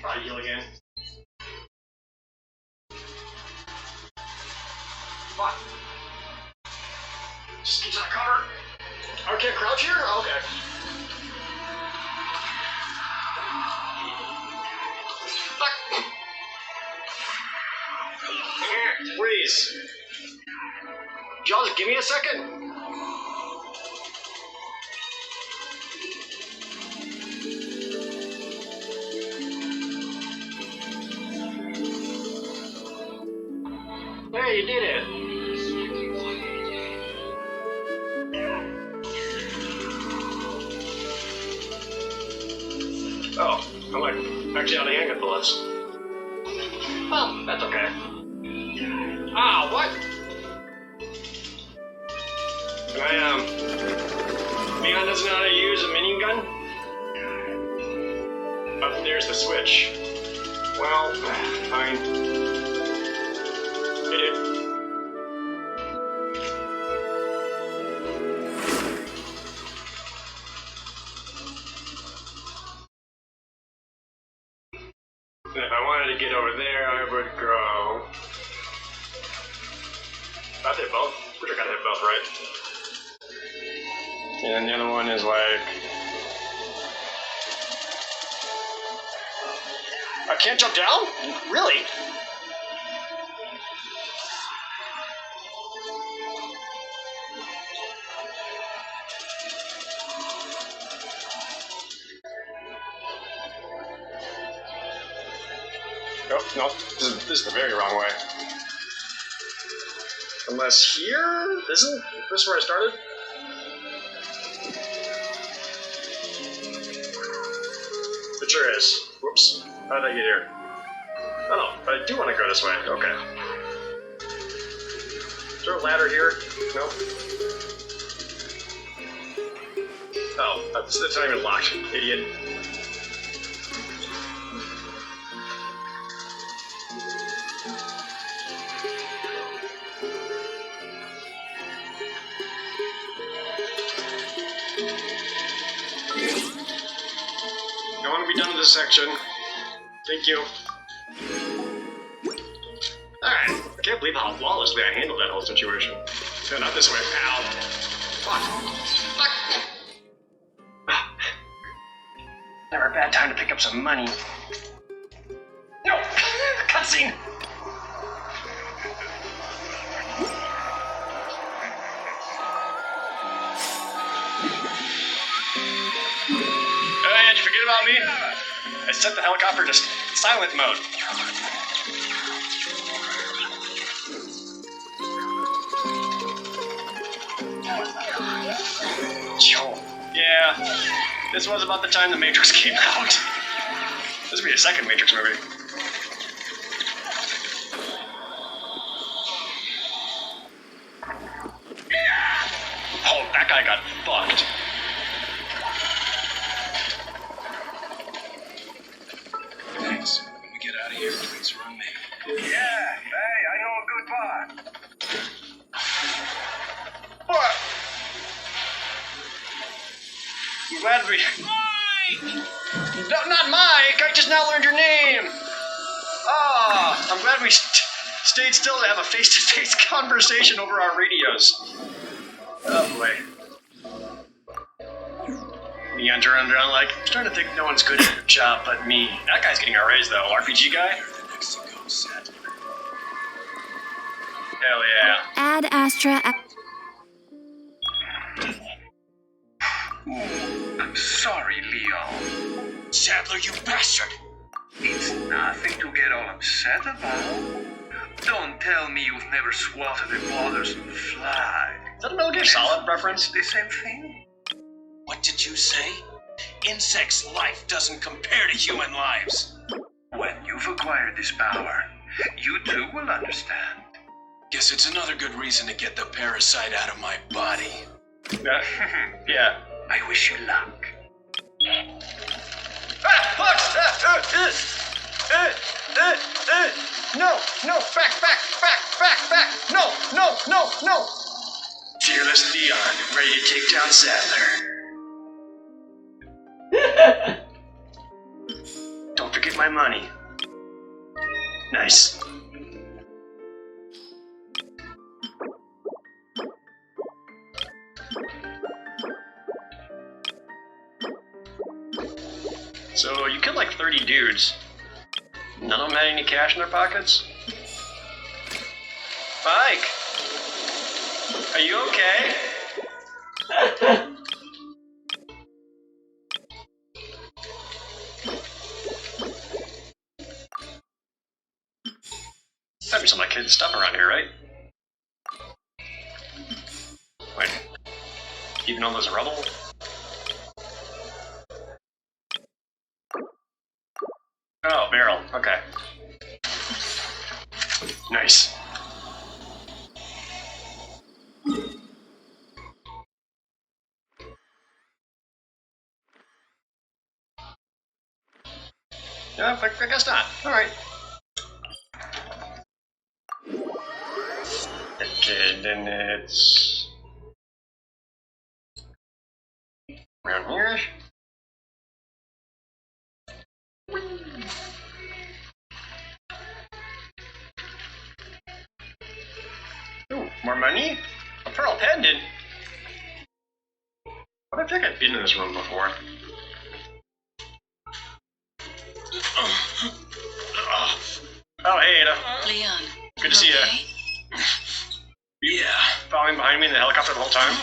Body heal again. Fuck. Just keeps on cover. Oh, I can't crouch here? Oh, okay. Fuck. Please. Y'all just give me a second. Hey, you did it. Oh, I'm like actually out of handgun bullets. Well, that's okay. Ah, what? Leon doesn't know how to use a minion gun? Oh, there's the switch. Well, fine. Hey, dude. And if I wanted to get over there, I would go. I hit both. I gotta hit both, right? And then the other one is like. I can't jump down? Really? Oh, no, this is the very wrong way. Unless here? Isn't this where I started? It sure is. Whoops. How did I get here? Oh no, but I do want to go this way. Okay. Is there a ladder here? No. Oh, it's not even locked, idiot. I want to be done with this section. Thank you. Alright. I can't believe how flawlessly I handled that whole situation. No, not this way. Ow. Fuck. Fuck. Never a bad time to pick up some money. No! Cutscene! Did you forget about me? I set the helicopter to silent mode. Yeah, this was about the time the Matrix came out. This would be a second Matrix movie. Oh, that guy got fucked. Thanks. When we get out of here, please run me. Yeah, hey, I know a good bar. What? I'm glad we... Mike! No, not Mike! I just now learned your name! Ah, I'm glad we stayed still to have a face-to-face conversation over our radios. Oh boy. Me running around like, I'm starting to think no one's good at their job but me. That guy's getting a raise though, RPG guy. Hell yeah. Add Astra. I'm sorry, Leo. Sadler, you bastard! It's nothing to get all upset about. Don't tell me you've never swatted a bothersome fly. Is that a Metal Gear Solid reference? The same thing? What did you say? Insects' life doesn't compare to human lives. When you've acquired this power, you too will understand. Guess it's another good reason to get the parasite out of my body. Yeah. I wish you luck. Ah, fuck! No, back! No! Fearless Leon, ready to take down Sadler. Don't forget save my money. Nice. So you killed like 30 dudes. None of them had any cash in their pockets? Mike! Are you okay? Gotta be some of my kids' stuff around here, right? Wait. Even though there's rubble? Oh, barrel. Okay. Nice. Yeah, I guess not. Alright. Okay, then it's... around here. Ooh, more money? A pearl pendant? I think I've been in this room before. Oh, hey, Ada. Leon. Good to see you. Yeah. Following behind me in the helicopter the whole time?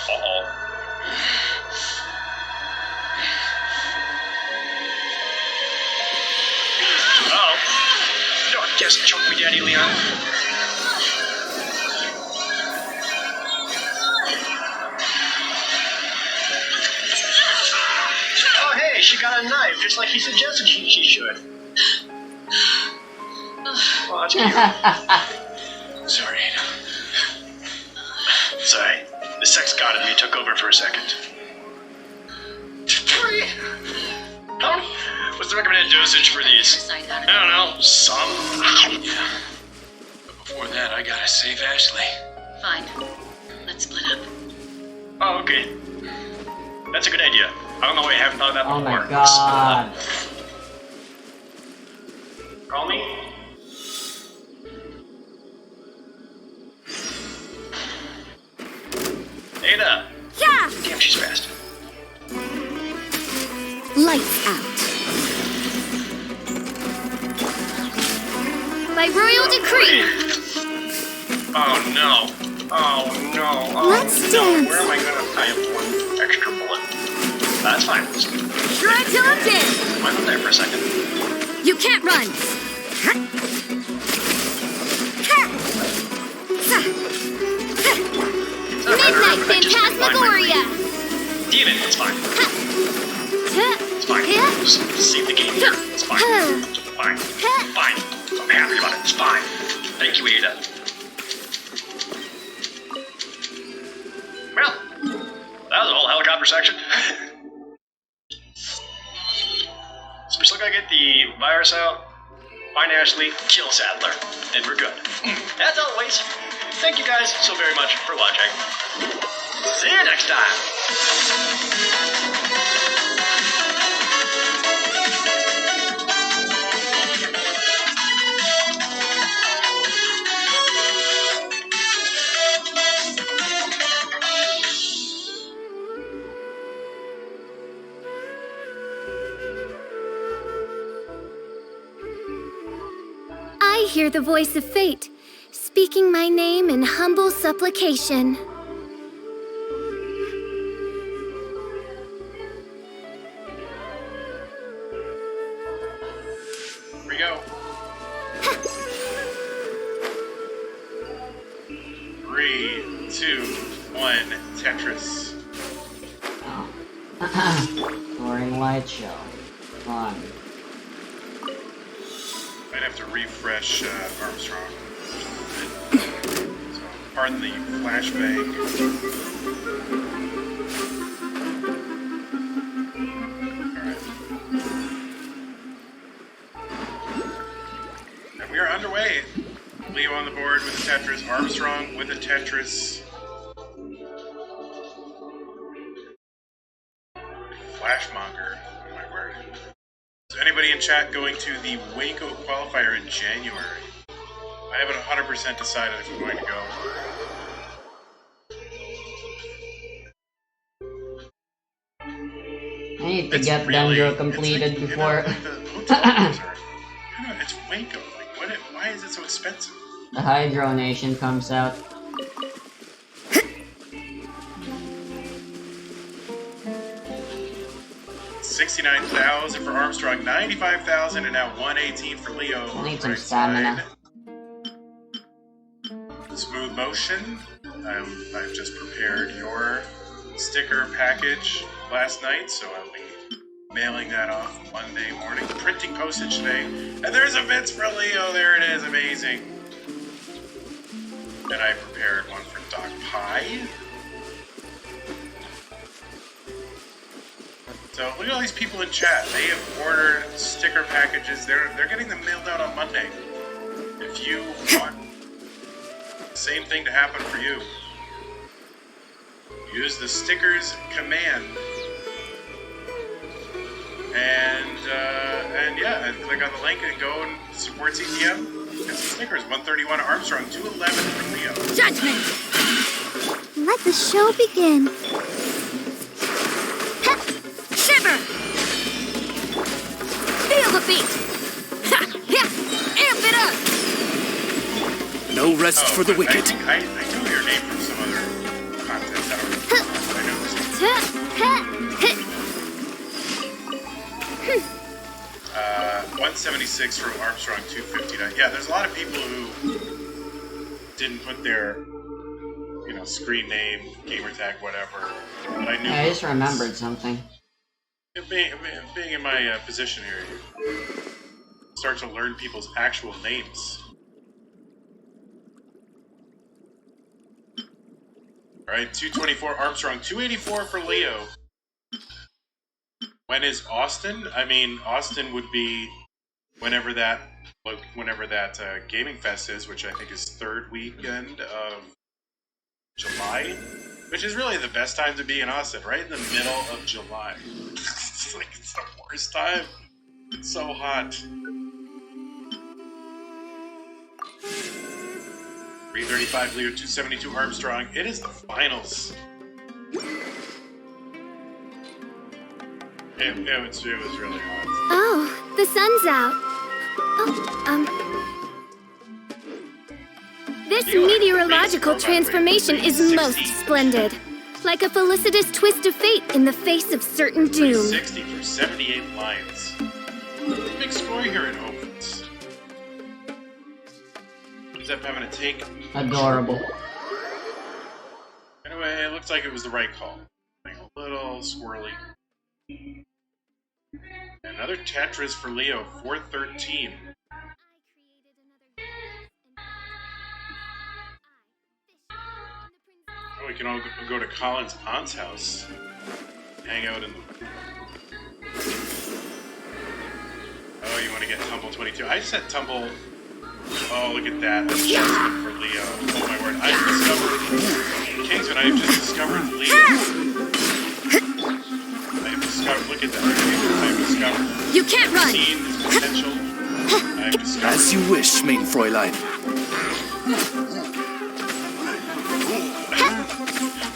Uh-oh. Uh-oh. Don't just choke me, Daddy Leon. Oh, hey, she got a knife, just like he suggested she should. Well, that's cute. Sorry, Ada. Sorry. The sex god in me took over for a second. What's the recommended dosage for these? I don't know. Some? Yeah. But before that, I gotta save Ashley. Fine. Let's split up. Oh, okay. That's a good idea. I don't know why I haven't thought of that Oh before. my god. Call me? Ada! Yeah! Damn, she's fast. Lights out. By royal decree. Oh no. Oh no. Oh, Let's no. dance. Where am I gonna tie up one extra bullet? That's fine. Try till I'm dead. Why not there for a second? You can't run. Midnight Phantasmagoria. Demon, it's fine. It's fine. Just save the game here. It's fine. Fine. Fine. I'm happy about it. It's fine. Thank you, Ada. Well, that was the whole helicopter section. So we still gotta get the virus out, find Ashley, kill Sadler, and we're good. As always, thank you guys so very much for watching. See you next time. I hear the voice of fate, speaking my name in humble supplication. Here we go. 3, 2, 1, Tetris. Boring light show. Fun. Might have to refresh Armstrong. So, pardon the flashbang. Alright. And we are underway. Leo on the board with the Tetris. Armstrong with the Tetris. Flashmonger. Oh my word. Is anybody in chat going to the Waco qualifier in January? I haven't 100% decided if I'm going to go. I need to It's get really, Dendro completed it's like, before like the hotel rooms are, it's Waco. Like, why is it so expensive? the Hydro Nation comes out. $69,000 for Armstrong, $95,000, and now $118 for Leo. I need some Right stamina. side. Smooth motion. I've just prepared your sticker package last night, so I'll be mailing that off Monday morning. Printing postage today. And there's a Vince for Leo. There it is. Amazing. And I prepared one for Doc Pie. So look at all these people in chat. They have ordered sticker packages. They're getting them mailed out on Monday. If you want the same thing to happen for you, use the stickers command and click on the link and go and support CTM. Get some stickers. 131 Armstrong, 211 for Leo. Judgment! Let the show begin. Ha! Shiver! Feel the beat! Ha! Yeah! Amp it up! No rest for the wicked. I knew your name from some other content. I know this. Ha! 176 from Armstrong, 259. Yeah, there's a lot of people who didn't put their, screen name, gamer tag, whatever. But I knew. I just remembered something. Being in my position here, you start to learn people's actual names. Alright, 224 Armstrong, 284 for Leo. When is Austin? I mean, Austin would be whenever that Gaming Fest is, which I think is third weekend of July, which is really the best time to be in Austin, right in the middle of July. It's like it's the worst time. It's so hot. 335 Leo, 272 Armstrong. It is the finals. It was really hot. Oh, the sun's out. This meteorological transformation is most splendid. Like a felicitous twist of fate in the face of certain doom. 60 for 78 lines. Big score here in Opens. Ends up having to take. Adorable. Anyway, it looks like it was the right call. A little squirrely. Another Tetris for Leo, 413. Oh, we can all go to Colin's aunt's house. Hang out in the... Oh, you want to get Tumble 22? I set Tumble... Oh, look at that. That's Jasmine for Leo. Oh my word. I've discovered... Kingsman, I've just discovered Leo. I've discovered... Look at that. I've discovered... You can't run! Seen his potential. I've discovered... As you wish, main Fräulein.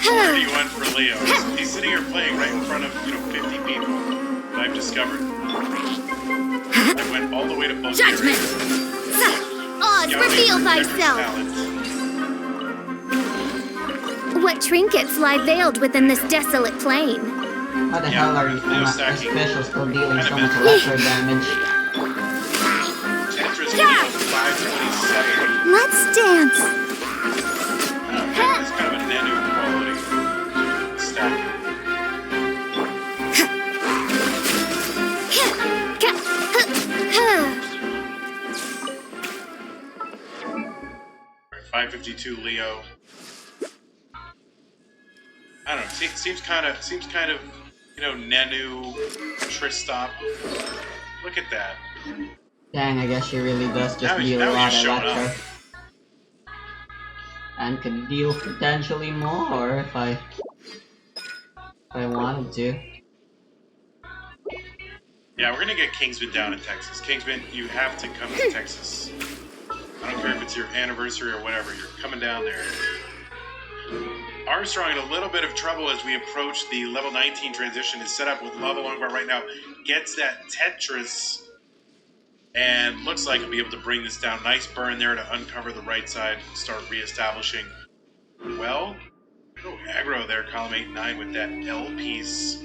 31 for Leo. He's sitting here playing right in front of, 50 people. But I've discovered. I went all the way to Bulgaria. Judgment! Oz, reveal thyself! What trinkets lie veiled within this desolate plain? How the hell are you special still dealing so much electro damage? Tetris Yeah. 527. Let's dance! It's kind of a nano quality stack. Alright, 552 Leo. I don't know. Seems kind of, Nanu Tristop. Look at that. Dang, I guess she really does just deal a lot of electro. And could deal potentially more if I wanted to. Yeah, we're gonna get Kingsman down in Texas. Kingsman, you have to come to Texas. I don't care if it's your anniversary or whatever, you're coming down there. Armstrong in a little bit of trouble as we approach the level 19 transition. Is set up with Lava Longbar right now. Gets that Tetris and looks like he'll be able to bring this down. Nice burn there to uncover the right side and start reestablishing. Well, go aggro there, column 8-9 with that L piece.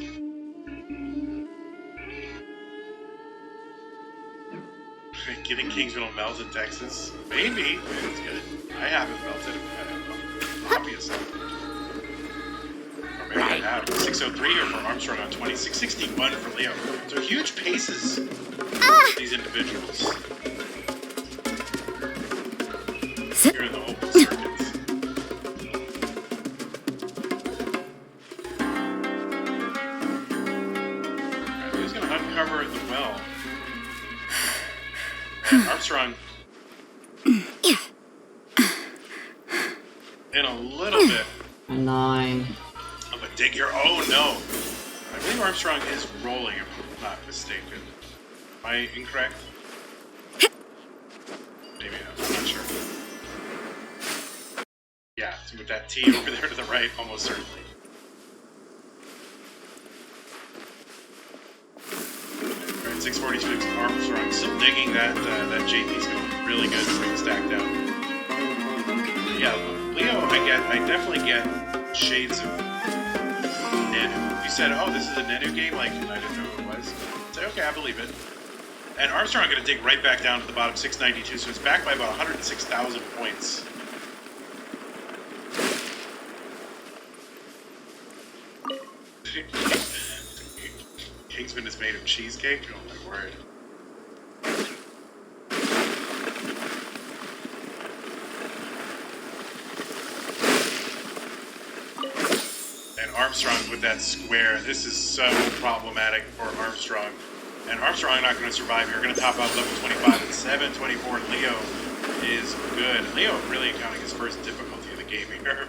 Getting Kingsman will melt in Texas? Maybe. It's good. I haven't melted it, obviously. Or maybe I have. 603 or for Armstrong on 20. 661 for Leo. So huge paces. These individuals. Here in the open circuits. Alright, who's going to uncover the well? Armstrong. In a little bit. 9. Of a dig here. Oh no! I believe Armstrong is rolling, if I'm not mistaken. Am I incorrect? Maybe I'm not sure. Yeah, with that T over there to the right, almost certainly. Alright, 646 Armstrong still digging that JP's going really good. Bring the stack down. Yeah, Leo, I definitely get shades of Nanu. You said, oh, this is a Nanu game? Like, I didn't know who it was. I said, okay, I believe it. And Armstrong going to dig right back down to the bottom, 692, so it's back by about 106,000 points. Kingsman is made of cheesecake? Oh my word. And Armstrong with that square. This is so problematic for Armstrong. And Armstrong not going to survive here. Going to top out level 25 and 724. Leo is good. Leo really encountering his first difficulty of the game here.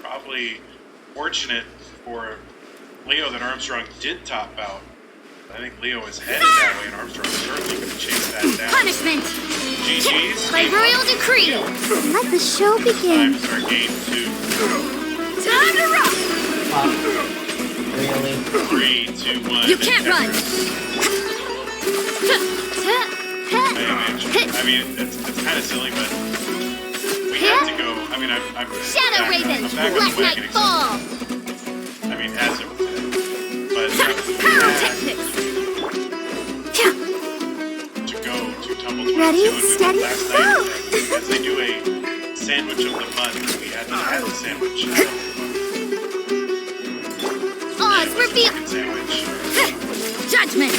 Probably fortunate for Leo that Armstrong did top out. I think Leo is headed that way, and Armstrong certainly going to chase that down. Punishment! GG's. By royal decree! Let the show begin. Time to start game 2. Time to rock! Really? 3, 2, 1. You can't run! I mean, it's kind of silly, but we have to go. I mean, I'm Shadow back, Raven! I'm back on Black the Knight wagon. Fall! I mean, as it was today. But Pyrotechnics! to go to Tumble 22 Ready, and steady, last night, as they do a sandwich of the month, we had the sandwich. Odds reveal! Chicken sandwich. Judgment!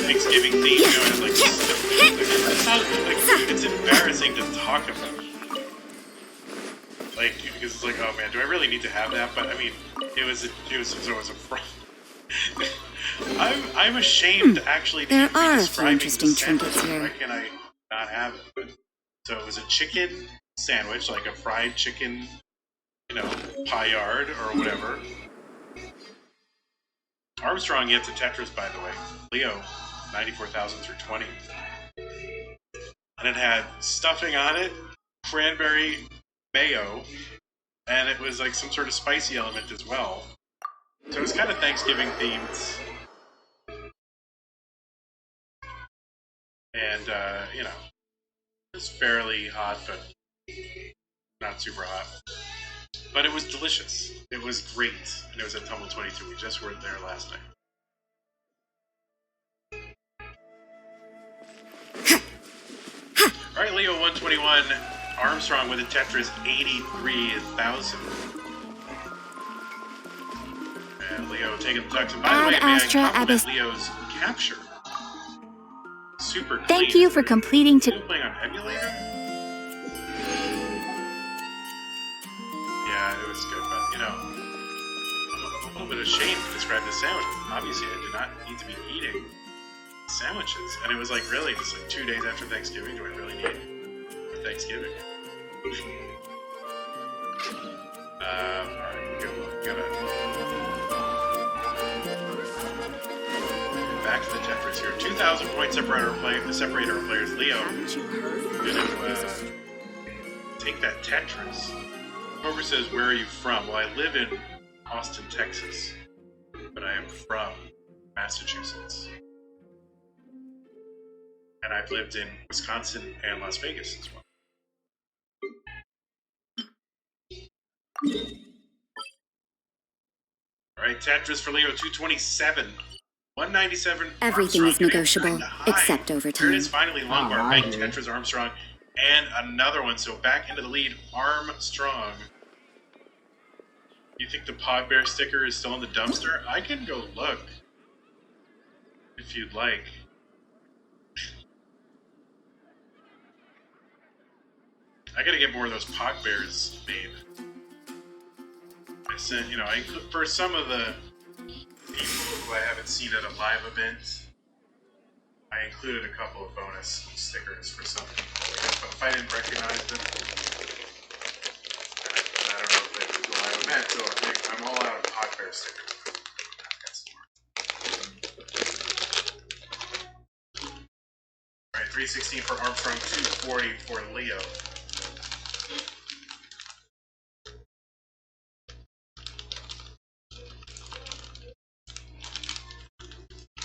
Thanksgiving theme, you know, it's like, it's embarrassing to talk about. Like, because it's like, oh man, do I really need to have that? But I mean, it was a I'm ashamed actually to There be are a few describing interesting the sandwich. trinkets here. Why can I not have it? But, so it was a chicken sandwich, like a fried chicken, you know, paillard or whatever. Armstrong gets a Tetris, by the way. Leo, 94,000 through 20. And it had stuffing on it, cranberry mayo, and it was like some sort of spicy element as well. So it was kind of Thanksgiving themed. And, you know, it was fairly hot, but not super hot. But it was delicious. It was great. And it was at Tumble 22. We just were there last night. Alright, Leo 121. Armstrong with a Tetris 83,000. And Leo taking the tucks. And by the way, may I compliment Leo's capture? Super clean. Thank you for completing Still playing on emulator? Yeah, it was good, but you know, I'm a little bit ashamed to describe this sandwich. Obviously, I do not need to be eating sandwiches, and it was like really just like 2 days after Thanksgiving. Do I really need it for Thanksgiving? Alright, we gotta back to the Tetris here. 2,000 point separator of players. Leo gonna take that Tetris. Homer says, "Where are you from?" Well, I live in Austin, Texas, but I am from Massachusetts, and I've lived in Wisconsin and Las Vegas as well. All right, Tetris for Leo, 227. 197. Everything is negotiable, except There overtime. it is, finally. Longbar, Oh, Bank, dude. Tetris, Armstrong, and another one. So back into the lead, Armstrong. You think the Pogbear sticker is still in the dumpster? I can go look if you'd like. I gotta get more of those Pogbears made. I sent, for some of the people who I haven't seen at a live event, I included a couple of bonus stickers for some people. If I didn't recognize them, I don't know if it was a live event, so I'm all out of Pogbear stickers. Alright, 316 for Armstrong, 240 for Leo.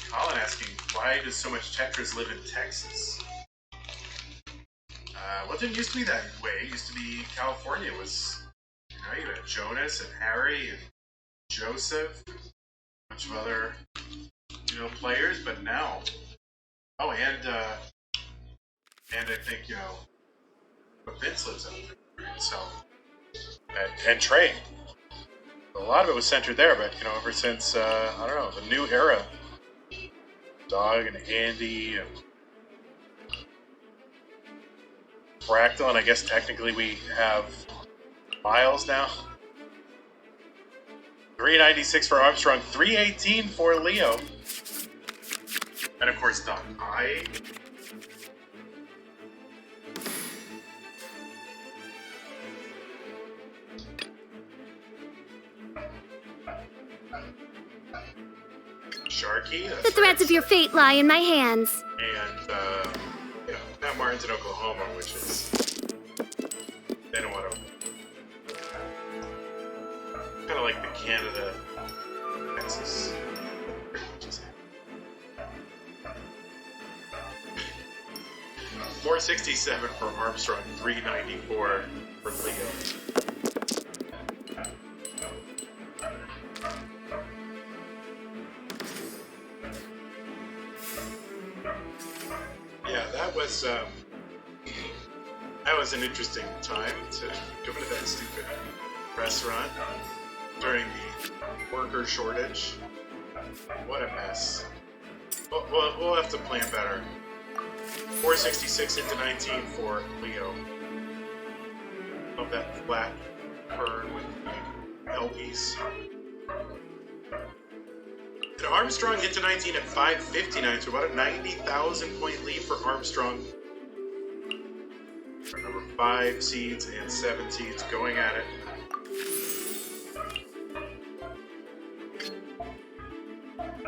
Colin asking, why does so much Tetris live in Texas? Well, it didn't used to be that way. It used to be California was, you had Jonas and Harry and Joseph, a bunch of other, players, but now, and I think, Vince lives out there, right? So, and Trey. A lot of it was centered there, but, ever since, the new era, Dog and Andy and Fractal, and I guess technically we have Miles now. 396 for Armstrong, 318 for Leo. And of course, Doc I. Sharky. The threads of your fate lie in my hands. And, Matt Martin's in Oklahoma, which is. They don't want to. Kind of like the Canada, Texas. 467 for Armstrong, 394 for Leo. Yeah, that was an interesting time to go to that stupid restaurant during the worker shortage. What a mess. We'll have to plan better. 466 into 19 for Leo. Love that flat burn with the LPs. And Armstrong into 19 at 559, so about a 90,000 point lead for Armstrong. Our number 5 seeds and 7 seeds going at it.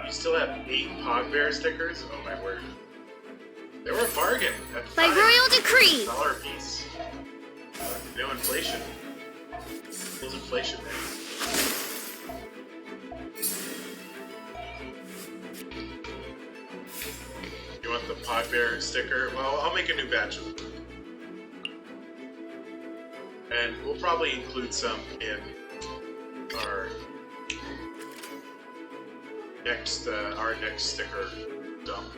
You still have 8 Pogbear stickers? Oh my word. They were a bargain. By royal decree! $1 a piece. No inflation. There's inflation there. You want the Pogbear sticker? Well, I'll make a new batch of them. And we'll probably include some in our next sticker dump.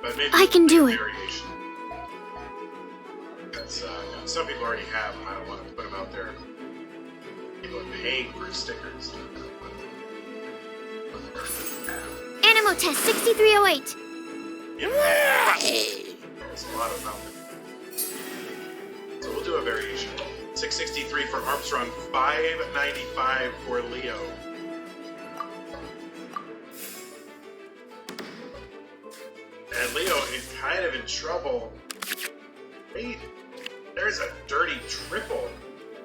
But maybe I can do it. Variation. Because some people already have them. I don't want to put them out there. People are paying for stickers. Animo test 6308. Yeah. There's a lot of them. So we'll do a variation. 663 for Armstrong, 595 for Leo. And Leo is kind of in trouble. Wait, there's a dirty triple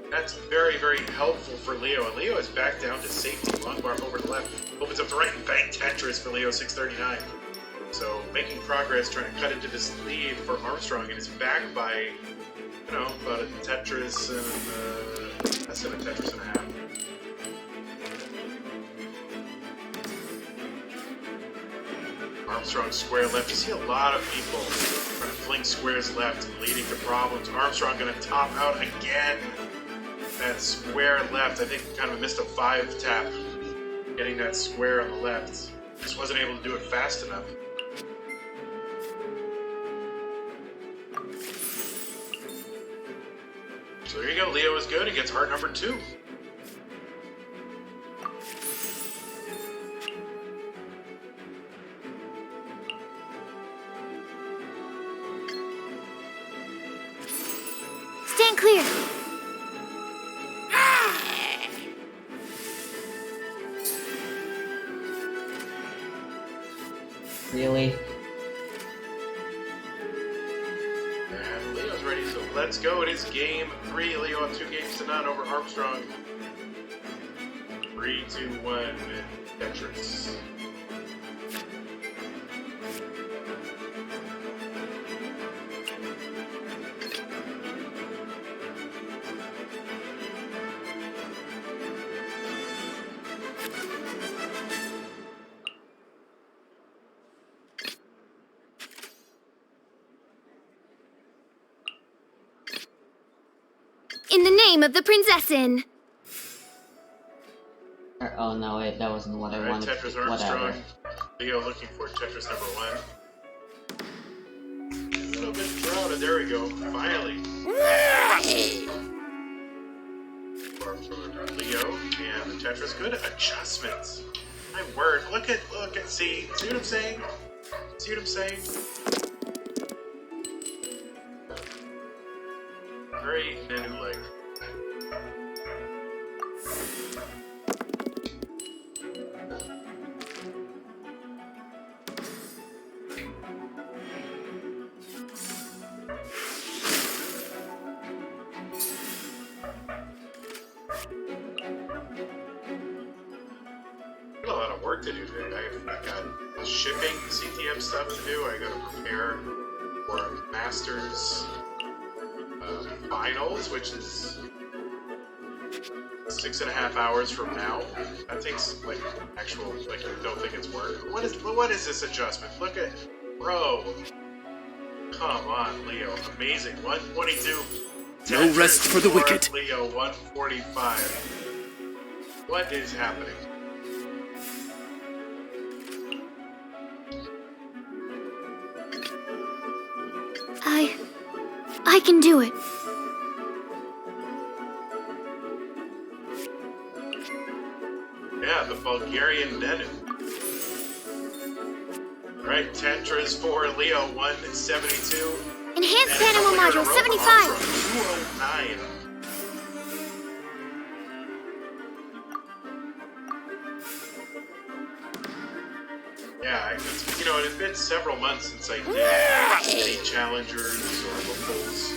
That's very, very helpful for Leo. And Leo is back down to safety. Long bar over the left. Opens up the right and bang Tetris for Leo 639. So making progress, trying to cut into this lead for Armstrong, and is back by, you know, about a Tetris and less than a Tetris and a half. Armstrong square left. You see a lot of people trying to fling squares left, leading to problems. Armstrong going to top out again. That square left, I think kind of missed a 5 tap. Getting that square on the left. Just wasn't able to do it fast enough. So there you go, Leo is good. He gets heart number 2. Stand clear. Really? And Leo's ready, so let's go. It is game 3. Leo up 2 games to none over Armstrong. 3, 2, 1, Tetris. In the name of the Prinzessin. Oh no, wait, that wasn't what I Alright, wanted. Tetris Armstrong. Whatever. Leo looking for Tetris number 1. A little bit crowded. There we go. Finally. For Leo and the Tetris. Good adjustments. My word. Look at, see what I'm saying? See what I'm saying? Very Nanu-like. A lot of work to do today. I've got shipping, CTM stuff to do. I got to prepare for Masters finals, which is 6.5 hours from now. That takes like actual, like, I don't think it's work. What is this adjustment? Look at, bro. Come on, Leo. Amazing. 122. No rest for the wicked. Leo 145. What is happening? I can do it. Yeah, the Bulgarian Nenu. Alright, Tetris for Leo 172. Enhanced Panama Module 75. 209. Yeah, it's, you know, it's been several months since I did any challengers or locals,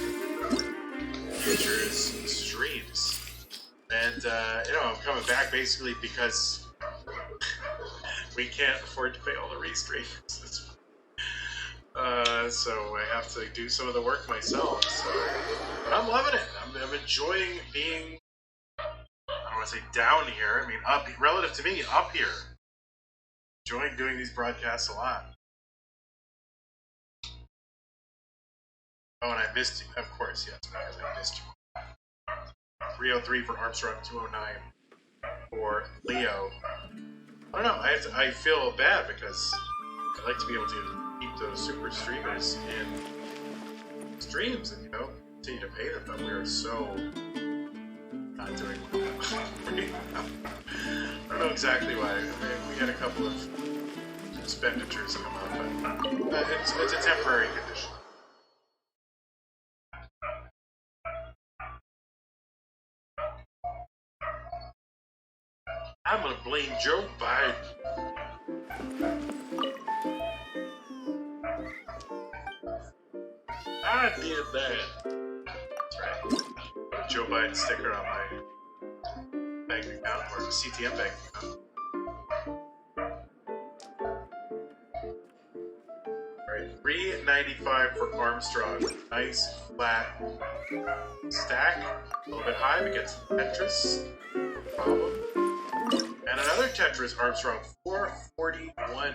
futures, streams. And, you know, I'm coming back basically because we can't afford to pay all the restreams. So I have to do some of the work myself. So I'm loving it. I'm enjoying being, I don't want to say down here. I mean, up, relative to me, up here. Enjoying doing these broadcasts a lot. Oh, and I missed you. Of course, yes, because I missed you. 303 for Armstrong, 209 for Leo. I don't know, I feel bad because I like to be able to keep those super streamers in streams and, you know, continue to pay them, but we are so not doing well. I don't know exactly why. I mean, we had a couple of expenditures come up, but it's a temporary condition. I'm gonna blame Joe Biden. I did that. That's right. Joe Biden sticker on my bank account, or the CTM bank account. Alright, $3.95 for Armstrong. Nice, flat stack. A little bit high, we get some Tetris. No problem. And another Tetris, Armstrong. $4.41.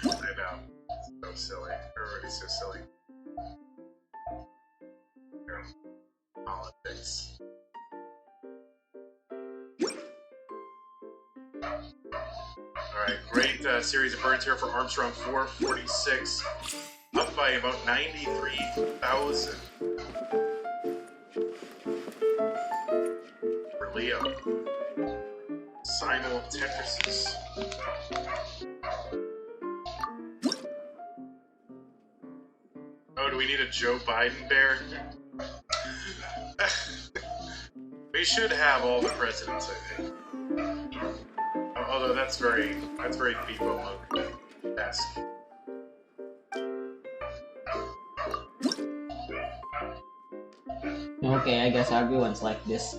I know. So silly. Everybody's so silly. Politics. Alright, great series of birds here for Armstrong. 446. Up by about 93,000. For Leo. Simul Tetrises. Oh, do we need a Joe Biden bear? We should have all the presidents, I think. Although that's very Beepo Monk-esque. Okay, I guess everyone's like this.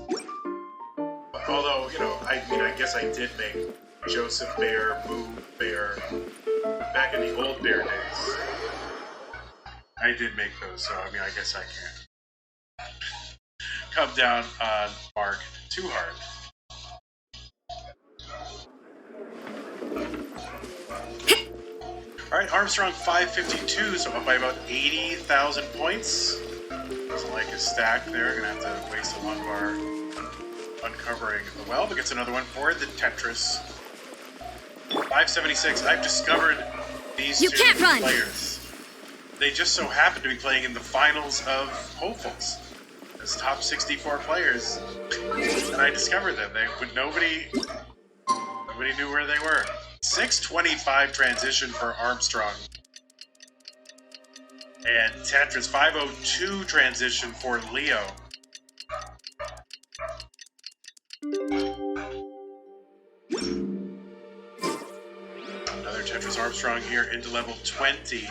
Although, you know, I guess I did make Joseph Bear, Boo Bear, back in the old Bear days. I did make those, so I mean, I guess I can't come down on Mark too hard. Alright, Armstrong 552, so up by about 80,000 points. Doesn't like his stack there, gonna have to waste a long bar uncovering the well, but gets another one for the Tetris. 576, I've discovered these two players. They just so happen to be playing in the finals of Hopefuls as top 64 players, and I discovered them. Nobody knew where they were. 625 transition for Armstrong, and Tetris 502 transition for Leo. Another Tetris Armstrong here into level 20.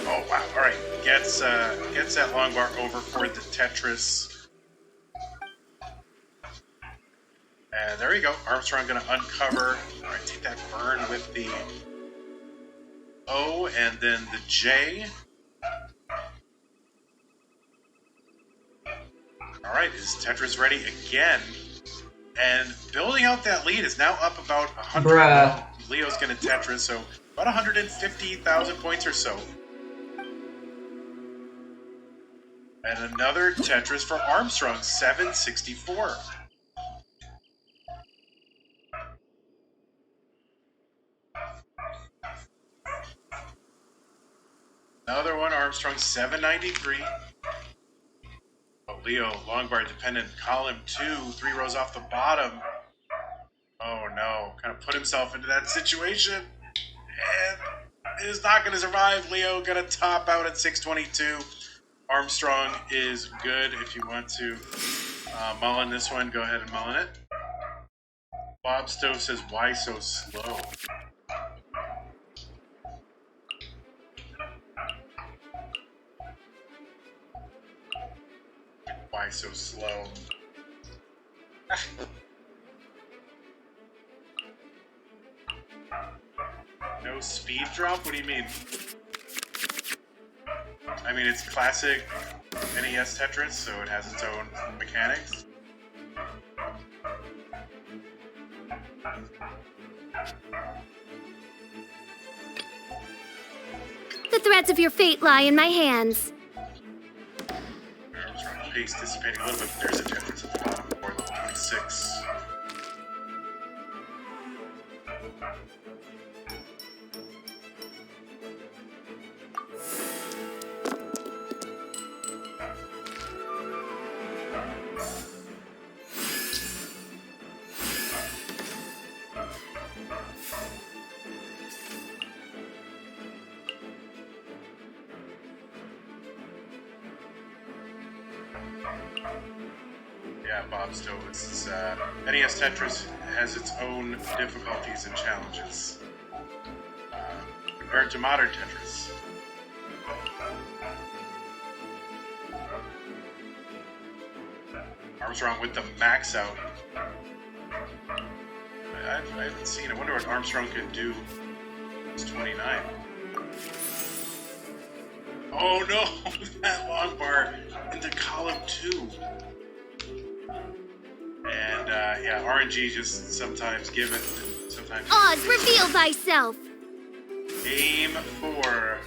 Oh wow! All right, gets that long bar over for the Tetris, and there you go. Armstrong gonna uncover. All right, take that burn with the O and then the J. All right, is Tetris ready again? And building out that lead is now up about 100. Bruh. Leo's gonna Tetris, so about 150,000 points or so. And another Tetris for Armstrong, 764. Another one, Armstrong, 793. Oh, Leo, long bar dependent, column 2, 3 rows off the bottom. Oh no, kind of put himself into that situation. And is not going to survive. Leo going to top out at 622. Armstrong is good. If you want to mullen this one, go ahead and mullen it. Bob Stove says, why so slow? Why so slow? No speed drop? What do you mean? I mean, it's classic NES Tetris, so it has its own mechanics. The threads of your fate lie in my hands. Pace dissipating a little bit. There's a Tetris at the bottom for level 26. Yeah, Bob Stowe. NES Tetris has its own difficulties and challenges. or to modern Tetris. Armstrong with the max out. I haven't seen. I wonder what Armstrong could do. It's 29. Oh no! That long bar into column 2. And yeah, RNG just sometimes give it, sometimes. Oz, reveal thyself! Game 4.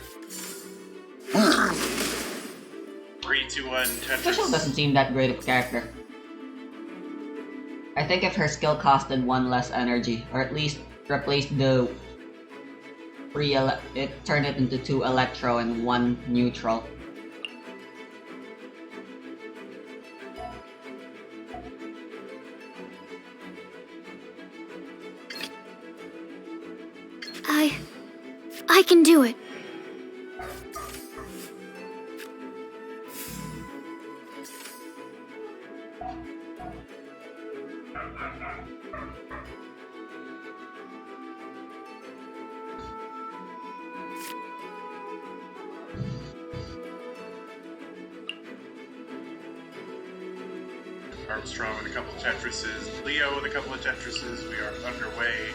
3, 2, 1, Special Tetris. doesn't seem that great of a character. I think if her skill costed 1 less energy, or at least replaced the it turned it into 2 electro and 1 neutral. I can do it. Armstrong with a couple of Tetrises. Leo with a couple of Tetrises. We are underway.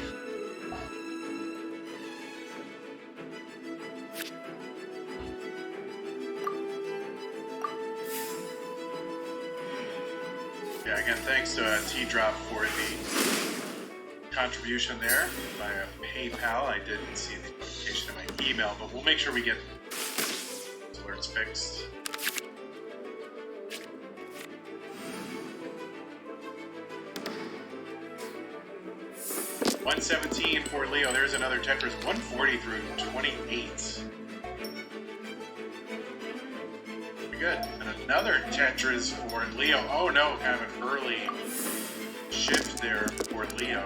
Yeah, again, thanks to T-Drop for the contribution there via PayPal. I didn't see the notification in my email, but we'll make sure we get alerts fixed. $117 for Leo. There's another Tetris. 140 through 28. Good. And another Tetris for Leo. Oh no, kind of an early shift there for Leo.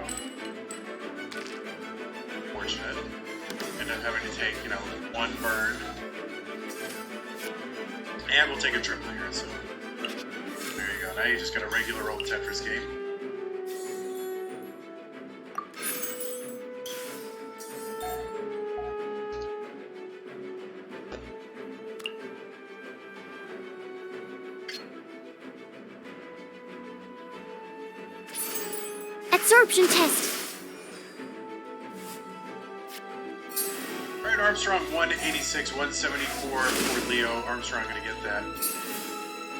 Fortunate. End up having to take, 1 burn. And we'll take a triple here, so there you go. Now you just got a regular old Tetris game. Absorption test. Alright, Armstrong 186, 174 for Leo. Armstrong gonna get that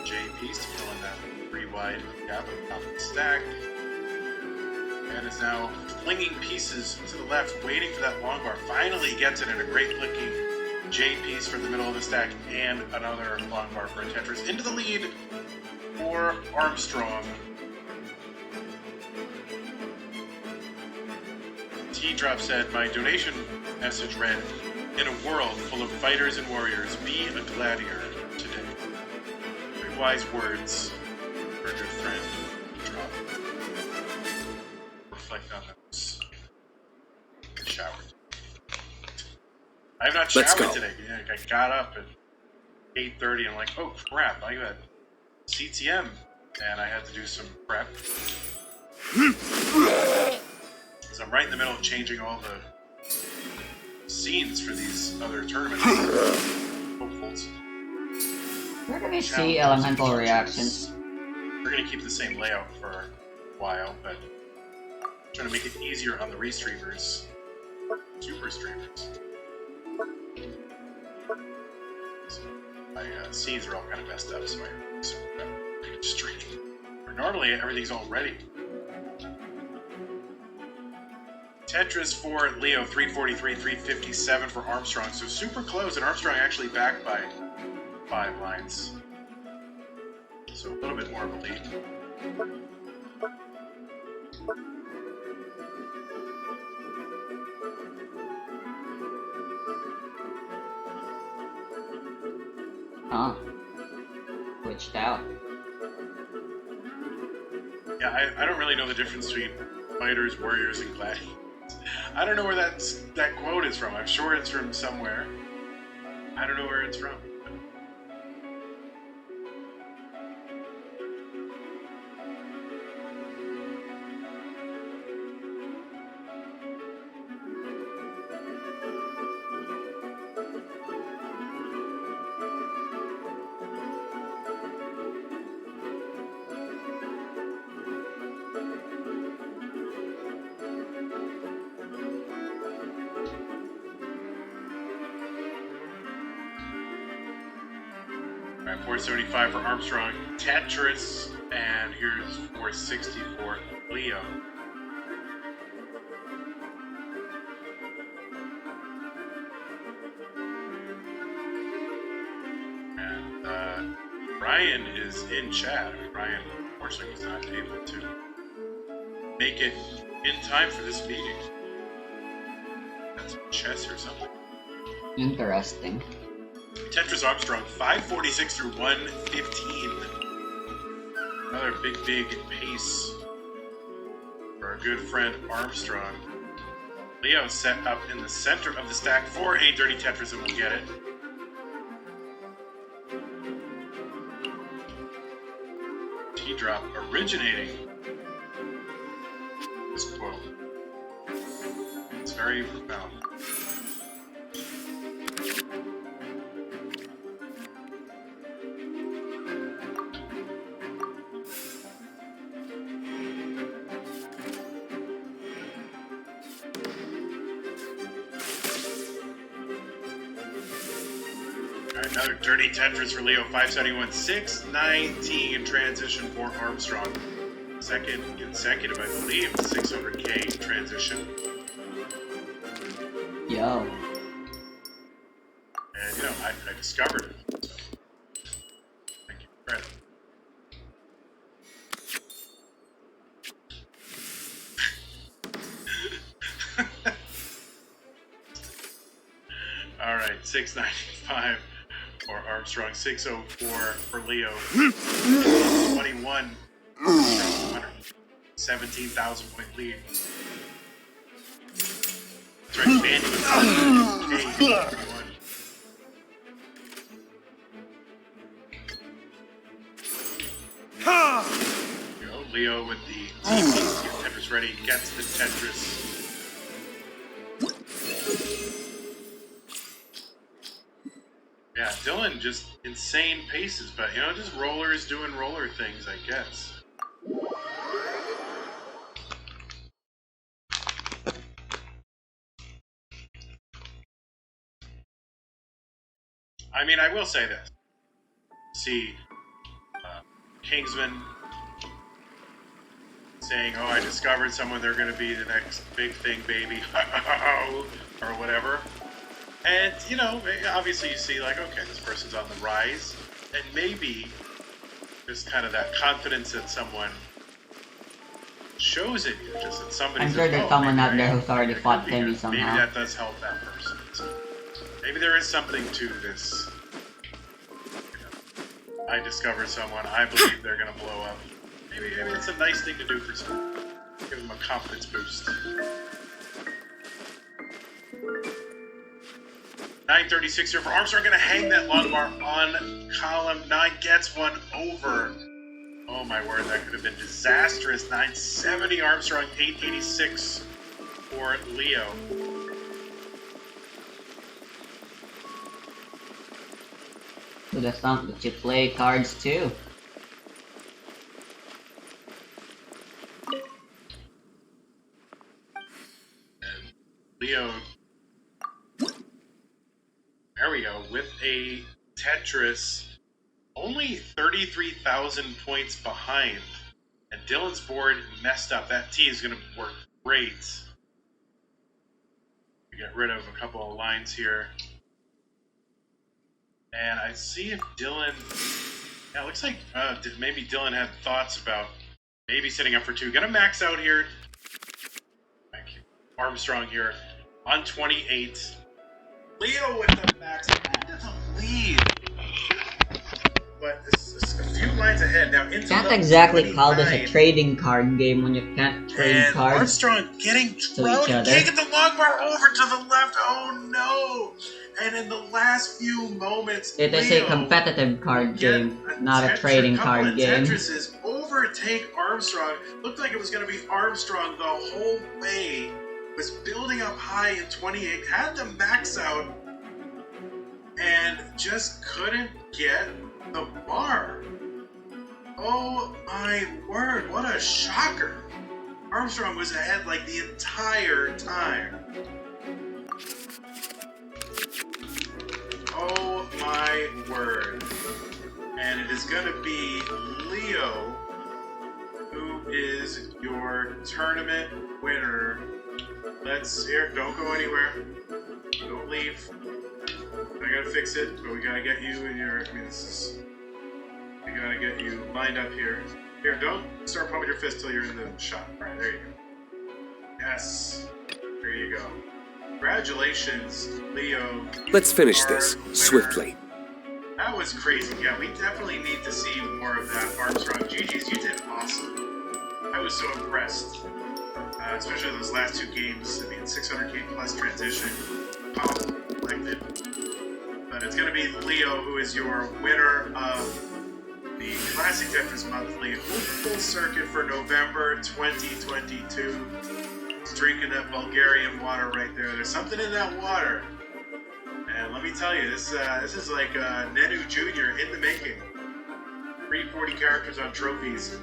J piece to fill in that 3 wide gap at the top of the stack. And is now flinging pieces to the left, waiting for that long bar. Finally gets it in a great looking J piece for the middle of the stack and another long bar for a Tetris. Into the lead for Armstrong. T-Drop said, my donation message read, in a world full of fighters and warriors, be a gladiator today. Very wise words for a good friend, T-Drop. Reflect on those. Showered. I have not showered today. Yeah, I got up at 8:30 and I'm like, oh crap, I got CTM. And I had to do some prep. So I'm right in the middle of changing all the scenes for these other tournaments. Hopefuls. Where do we see elemental reactions? We're going to keep the same layout for a while, but I'm trying to make it easier on the restreamers. Super streamers. So my scenes are all kind of messed up, so I can stream. Where normally everything's all ready. Tetris for Leo, 343, 357 for Armstrong. So super close, and Armstrong actually back by 5 lines. So a little bit more of a lead. Oh. Switched out. Yeah, I don't really know the difference between fighters, warriors, and gladiators. I don't know where that quote is from. I'm sure it's from somewhere. I don't know where it's from. Alright, 475 for Armstrong. Tetris, and here's 460 for Leo. And Ryan is in chat. Ryan, unfortunately, was not able to make it in time for this meeting. That's chess or something. Interesting. Tetris Armstrong, 546 through 115. Another big pace for our good friend Armstrong. Leo set up in the center of the stack for a dirty Tetris and will get it. T-drop originating this quote. It's very profound. Another dirty Tetris for Leo, 571, 619 transition for Armstrong. Second consecutive, I believe, 600K transition. Yo. And, you know, I discovered it. So, thank you for credit. All right, 695 for Armstrong, 604 for Leo, 21, 17,000 point lead. That's right, Bandy was Go, Leo with the Tetris ready, gets the Tetris. Yeah, Dylan just insane paces, but you know, just rollers doing roller things, I guess. I mean, I will say this. See, Kingsman saying, oh, I discovered someone, they're going to be the next big thing, baby, or whatever. And, you know, obviously you see, like, okay, this person's on the rise, and maybe just kind of that confidence that someone shows in you, just that somebody's... I'm sure there's someone out there who's already fought Timmy somehow. Maybe that does help that person. So maybe there is something to this. You know, I discovered someone, I believe they're going to blow up. Maybe it's a nice thing to do for someone. Give them a confidence boost. 936 here for Armstrong, gonna hang that long bar on column 9, gets one over. Oh my word, that could have been disastrous. 970 Armstrong, 886 for Leo. So that's something that you play cards too. And Leo, there we go, with a Tetris, only 33,000 points behind. And Dylan's board messed up. That T is going to work great. We get rid of a couple of lines here. And I see if Dylan... Yeah, it looks like maybe Dylan had thoughts about maybe setting up for 2. Gonna max out here. Armstrong here on 28. Leo with the max into the lead. But it's a few lines ahead. Now into Can't the exactly call this a 29. trading card game when you can't trade And cards. Armstrong getting each thrown, other. can't get the long bar over to the left. Oh no! And in the last few moments, It is Leo a competitive card get game, not a trading couple card of game. Tetrises overtake Armstrong. Looked like it was going to be Armstrong the whole way. Was building up high in 28, had to max out, and just couldn't get the bar. Oh my word, what a shocker. Armstrong was ahead like the entire time. Oh my word. and it is going to be Leo, who is your tournament winner. Here, don't go anywhere. Don't leave. I gotta fix it, but we gotta get you in your, we gotta get you lined up here. Here, don't start pumping your fist till you're in the shot. Alright, there you go. Yes. There you go. Congratulations, Leo. Let's finish this swiftly. That was crazy. Yeah, we definitely need to see more of that. Armstrong, GG's, you did awesome. I was so impressed. Especially those last two games. 600k plus transition. Powerful, collected. But it's going to be Leo who is your winner of the Classic Tetris Monthly full circuit for November 2022. Drinking that Bulgarian water right there. There's something in that water. And let me tell you, this is like Nenu Jr. in the making. 340 characters on trophies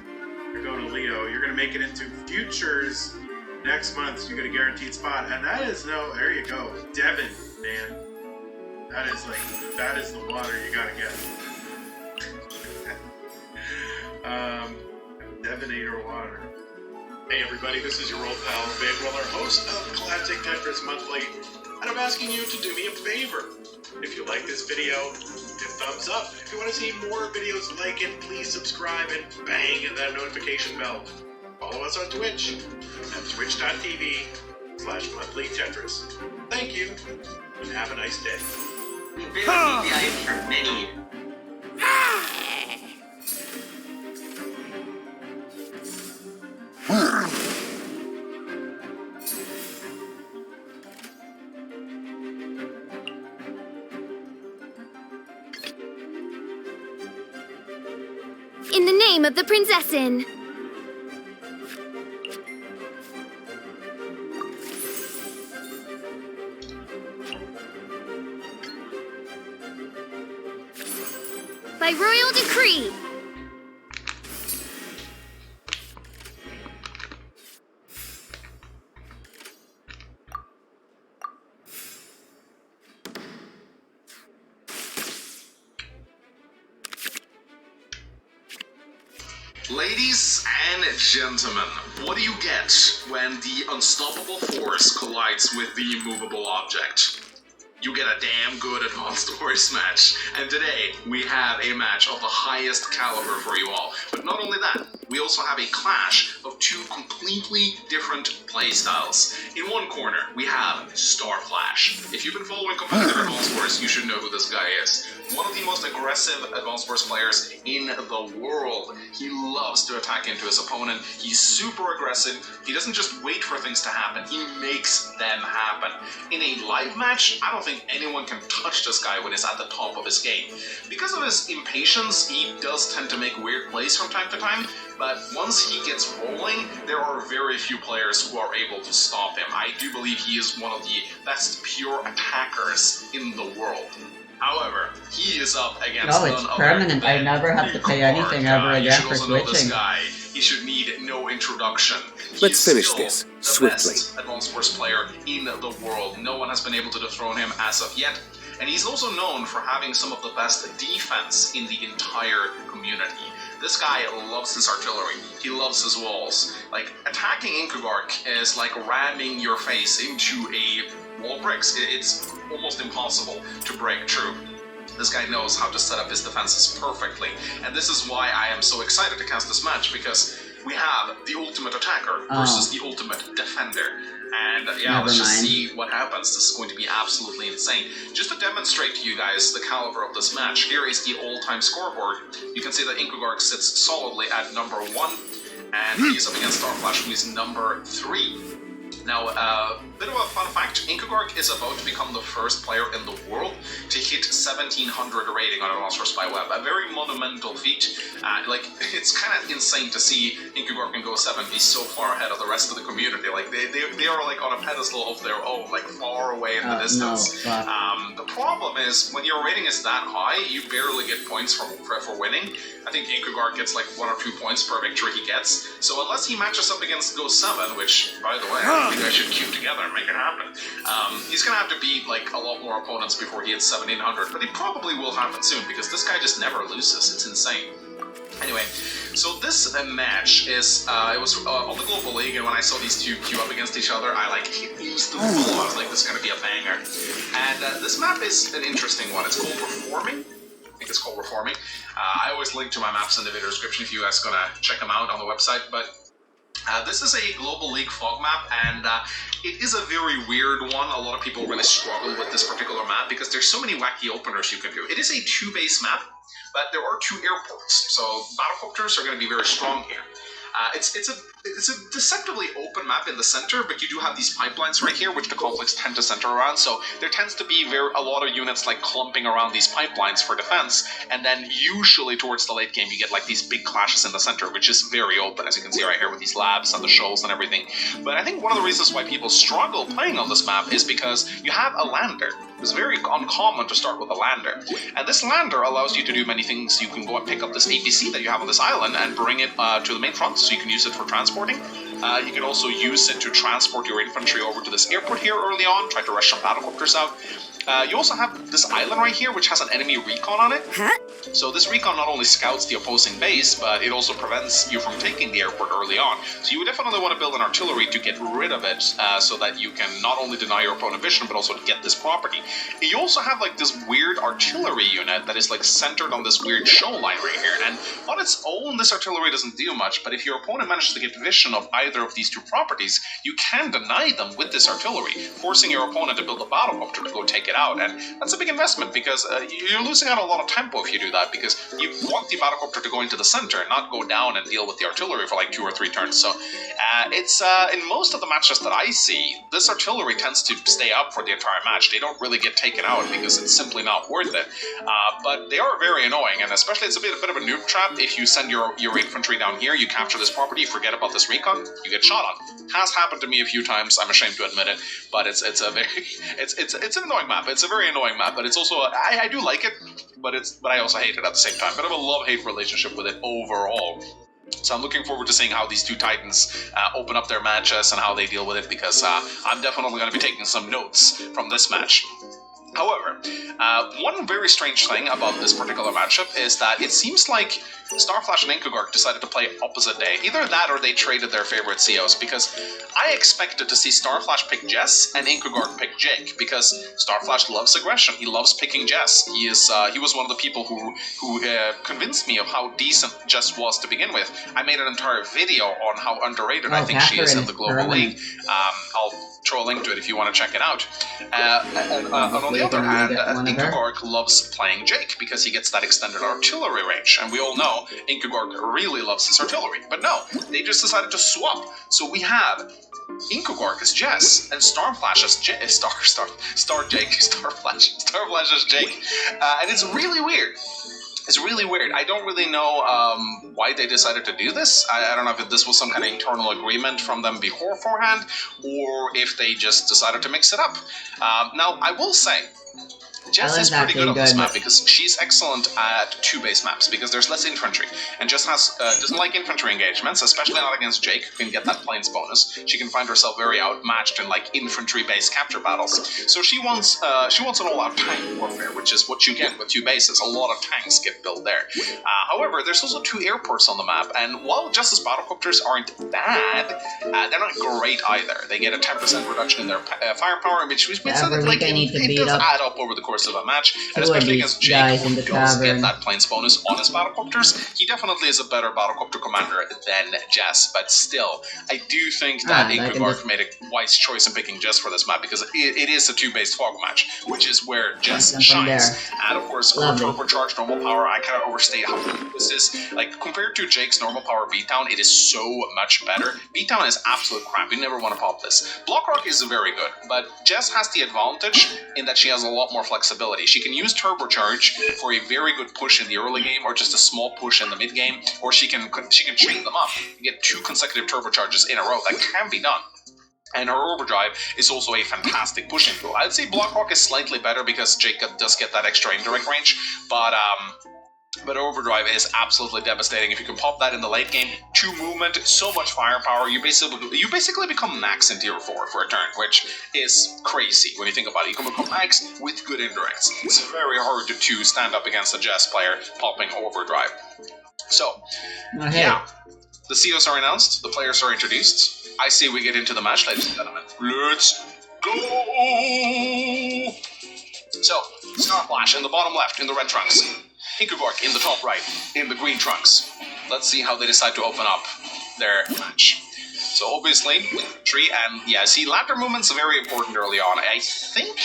to go to Leo. You're going to make it into Futures next month. So you get a guaranteed spot. And that is there you go. Devon, man. That is the water you got to get. Devonator water. Hey everybody, this is your old pal Fayeweller, host of Classic Tetris Monthly, and I'm asking you to do me a favor. If you like this video, hit thumbs up. If you want to see more videos like it, please subscribe and bang that notification bell. Follow us on Twitch at twitch.tv/monthlytetris. Thank you, and have a nice day. We've been on DPI for many years. In the name of the Prinzessin. By royal decree. Ladies and gentlemen, what do you get when the unstoppable force collides with the immovable object? You get a damn good Advanced Wars match, and today we have a match of the highest caliber for you all. But not only that, we also have a clash of two completely different playstyles. In one corner, we have Star Flash. If you've been following competitive Advanced Wars, you should know who this guy is. One of the most aggressive Advanced Wars players in the world. He loves to attack into his opponent. He's super aggressive. He doesn't just wait for things to happen. He makes them happen. In a live match, I don't think anyone can touch this guy when he's at the top of his game. Because of his impatience, he does tend to make weird plays from time to time, but once he gets rolling, there are very few players who are able to stop him. I do believe he is one of the best pure attackers in the world. However, he is up against No, it's permanent. I never have to pay anything ever again for switching. This guy. He should need no introduction. Let's finish this swiftly. The best Advanced Wars player in the world. No one has been able to dethrone him as of yet. And he's also known for having some of the best defense in the entire community. This guy loves his artillery. He loves his walls. Like, attacking Inkugark is like ramming your face into a wall bricks. It's almost impossible to break through. This guy knows how to set up his defenses perfectly, and this is why I am so excited to cast this match, because we have the ultimate attacker versus the ultimate defender. And yeah, let's just see what happens. This is going to be absolutely insane. Just to demonstrate to you guys the caliber of this match, here is the all-time scoreboard. You can see that Inkugark sits solidly at number 1, and he's up against Starflash, who is number 3. Now, a bit of a fun fact, Inkugark is about to become the first player in the world to hit 1700 rating on Advanced Wars by Web. A very monumental feat. It's kind of insane to see Inkugark and Go 7 be so far ahead of the rest of the community. Like, they are like on a pedestal of their own, like far away in the distance. The problem is, when your rating is that high, you barely get points for winning. I think Inkugark gets like 1 or 2 points per victory he gets. So unless he matches up against Go 7, which, by the way, You guys should queue together and make it happen. He's gonna have to beat like a lot more opponents before he hits 1700, but it probably will happen soon because this guy just never loses. It's insane. Anyway, so this match is, it was on the Global League, and when I saw these two queue up against each other, I like instantly I was like, this is gonna be a banger. And this map is an interesting one. It's called Reforming. I think it's called Reforming. I always link to my maps in the video description if you guys gonna check them out on the website, but this is a Global League fog map, and it is a very weird one. A lot of people really struggle with this particular map because there's so many wacky openers you can do. It is a 2-base map, but there are 2 airports, so battlecopters are going to be very strong here. It's a deceptively open map in the center, but you do have these pipelines right here, which the conflicts tend to center around. So there tends to be a lot of units like clumping around these pipelines for defense, and then usually towards the late game you get like these big clashes in the center, which is very open, as you can see right here with these labs and the shoals and everything. But I think one of the reasons why people struggle playing on this map is because you have a lander. It's very uncommon to start with a lander, and this lander allows you to do many things. You can go and pick up this APC that you have on this island and bring it to the main front, so you can use it for transporting. You can also use it to transport your infantry over to this airport here early on, try to rush some battlecopters out. You also have this island right here, which has an enemy recon on it. So this recon not only scouts the opposing base, but it also prevents you from taking the airport early on. So you would definitely want to build an artillery to get rid of it, so that you can not only deny your opponent vision, but also get this property. You also have like this weird artillery unit that is like centered on this weird show line right here. And on its own, this artillery doesn't do much, but if your opponent manages to get vision of either of these 2 properties, you can deny them with this artillery, forcing your opponent to build a battlecopter to go take it out. And that's a big investment because you're losing out a lot of tempo if you do that, because you want the battlecopter to go into the center, not go down and deal with the artillery for like 2 or 3 turns. So it's in most of the matches that I see, this artillery tends to stay up for the entire match. They don't really get taken out because it's simply not worth it. But they are very annoying, and especially it's a bit of a noob trap. If you send your infantry down here, you capture this property, you forget about this recon, you get shot on. Has happened to me a few times. I'm ashamed to admit it, but it's a very it's an annoying map. It's a very annoying map, but it's also I do like it, but I also hate it at the same time. But I have a love-hate relationship with it overall. So I'm looking forward to seeing how these 2 titans open up their matches and how they deal with it, because I'm definitely going to be taking some notes from this match. However, one very strange thing about this particular matchup is that it seems like Starflash and Inkugark decided to play opposite day. Either that or they traded their favorite COs, because I expected to see Starflash pick Jess and Inkugark pick Jake, because Starflash loves aggression. He loves picking Jess. He was one of the people who convinced me of how decent Jess was to begin with. I made an entire video on how underrated I think she is in the Global League. I'll throw a link to it if you want to check it out. And on the other hand, Inkugark loves playing Jake because he gets that extended artillery range, and we all know Inkugark really loves his artillery. But no, they just decided to swap. So we have Inkugark as Jess and Starflash as Starflash as Jake, and it's really weird. It's really weird. I don't really know why they decided to do this. I don't know if this was some kind of internal agreement from them beforehand, or if they just decided to mix it up. Now, I will say, Jess is pretty good on this map because she's excellent at 2-base maps because there's less infantry, and Jess doesn't like infantry engagements, especially not against Jake, who can get that plains bonus. She can find herself very outmatched in like infantry-based capture battles. So she wants an all-out tank warfare, which is what you get with 2 bases. A lot of tanks get built there. However, there's also 2 airports on the map, and while Jess's battlecopters aren't bad, they're not great either. They get a 10% reduction in their firepower, which means that like it does add up over the course of a match, and especially against Jake, who does get that plains bonus on his battlecopters. He definitely is a better battlecopter commander than Jess, but still, I do think that Inkugark made a wise choice in picking Jess for this map, because it is a 2-based fog match, which is where Jess shines. And of course, her turbocharged normal power, I kind of overstate how good this is. Like, compared to Jake's normal power beatdown, it is so much better. Beatdown is absolute crap. You never want to pop this. Blockrock is very good, but Jess has the advantage in that she has a lot more flexibility. She can use turbocharge for a very good push in the early game, or just a small push in the mid game, or she can chain them up and get 2 consecutive turbocharges in a row. That can be done. And her overdrive is also a fantastic pushing tool. I'd say Blockrock is slightly better because Jacob does get that extra indirect range, but But Overdrive is absolutely devastating. If you can pop that in the late game, 2 movement, so much firepower, you basically become max in tier 4 for a turn, which is crazy when you think about it. You can become max with good indirects. It's very hard to stand up against a Jess player popping Overdrive. So, yeah, the COs are announced, the players are introduced. I say we get into the match, ladies and gentlemen. Let's go! So, Starflash in the bottom left in the red trunks. Inkubark in the top right, in the green trunks. Let's see how they decide to open up their match. So obviously, tree and yeah, see, ladder movements are very important early on. I think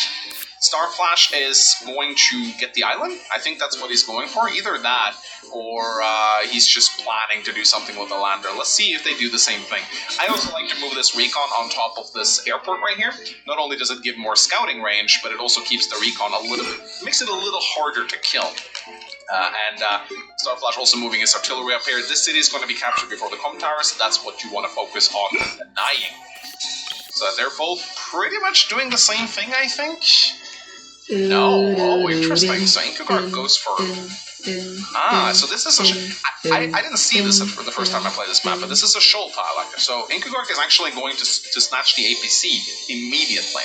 Starflash is going to get the island. I think that's what he's going for. Either that, or he's just planning to do something with the lander. Let's see if they do the same thing. I also like to move this recon on top of this airport right here. Not only does it give more scouting range, but it also keeps the recon a little bit, makes it a little harder to kill. And Starflash also moving his artillery up here. This city is going to be captured before the comm tower, so that's what you want to focus on denying. So they're both pretty much doing the same thing, I think. No, oh, interesting. So Inkugark goes for... so this is a... I didn't see this for the first time I played this map, but this is a shoal tile actor. So Inkugark is actually going to snatch the APC immediately.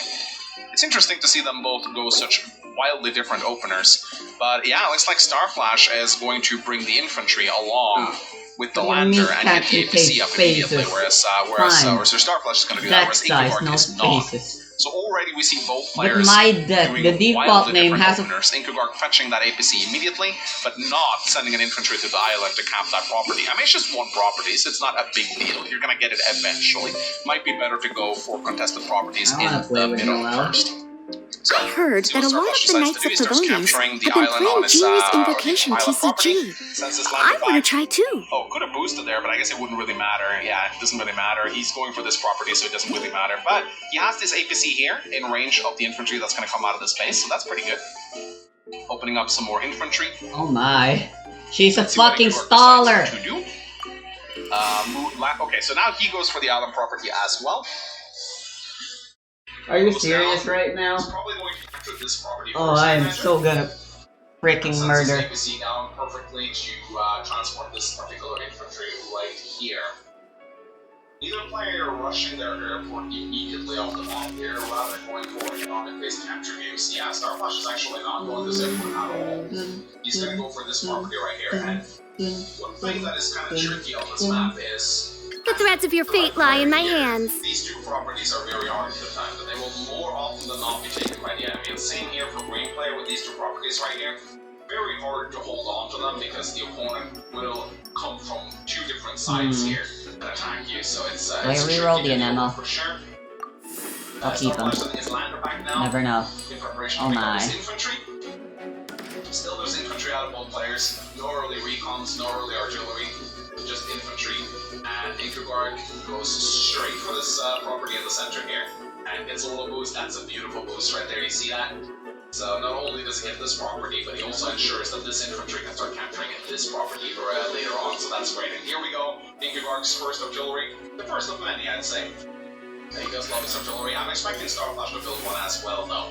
It's interesting to see them both go such wildly different openers. But yeah, it looks like Starflash is going to bring the infantry along with the lander and get the APC up immediately, whereas Starflash is going to do that, whereas Inkugark is not. So already we see both players with my deck, doing the default name has openers. Inkugark fetching that APC immediately, but not sending an infantry to the island to cap that property. I mean, it's just one property, so it's not a big deal. You're going to get it eventually. Might be better to go for contested properties in the middle first. So, I heard that a lot of the Knights of Pavilions have been playing Genius Invocation TCG. I want to try too. Oh, could have boosted there, but I guess it wouldn't really matter. Yeah, it doesn't really matter. He's going for this property, so it doesn't really matter. But he has this APC here in range of the infantry that's going to come out of this base, so that's pretty good. Opening up some more infantry. Oh my. She's a fucking staller. Okay, so now he goes for the island property as well. Are you serious right now? Oh, I am so gonna freaking murder. APC down perfectly to transport this particular infantry right here. Either player rushing their airport immediately off the map here, rather going for economic-based capture games. Yeah, Starflash is actually not going this airport at all. He's gonna go for this property right here. And one thing that is kind of tricky on this map is the threads of your fate lie in my hands. These two properties are very hard to defend, and they will more often than not be taken by the enemy. And same here for green player with these two properties right here. Very hard to hold on to them because the opponent will come from 2 different sides here and attack you. So it's I reroll the ammo for sure. I'll keep them. Never know. Oh my. Still there's infantry out of both players. No early recons, no early artillery. Just infantry, and Inkugark goes straight for this property in the center here, and gets a little boost. That's a beautiful boost right there, you see that? So not only does he get this property, but he also ensures that this infantry can start capturing this property later on, so that's great. And here we go, Inkugark's first artillery, the first of many, I'd say. He does love his artillery. I'm expecting Starflash to build one as well, though.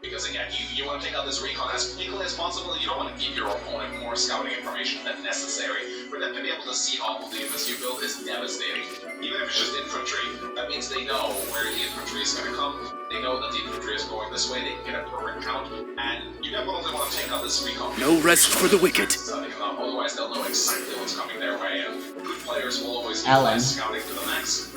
Because again, you want to take out this recon as quickly as possible. You don't want to give your opponent more scouting information than necessary. For them to be able to see all of the units you build is devastating. Even if it's just infantry, that means they know where the infantry is going to come. They know that the infantry is going this way. They can get a perfect count, and you definitely want to take out this recon. No rest for the wicked. Otherwise, they'll know exactly what's coming their way, and good players will always utilize scouting to the max.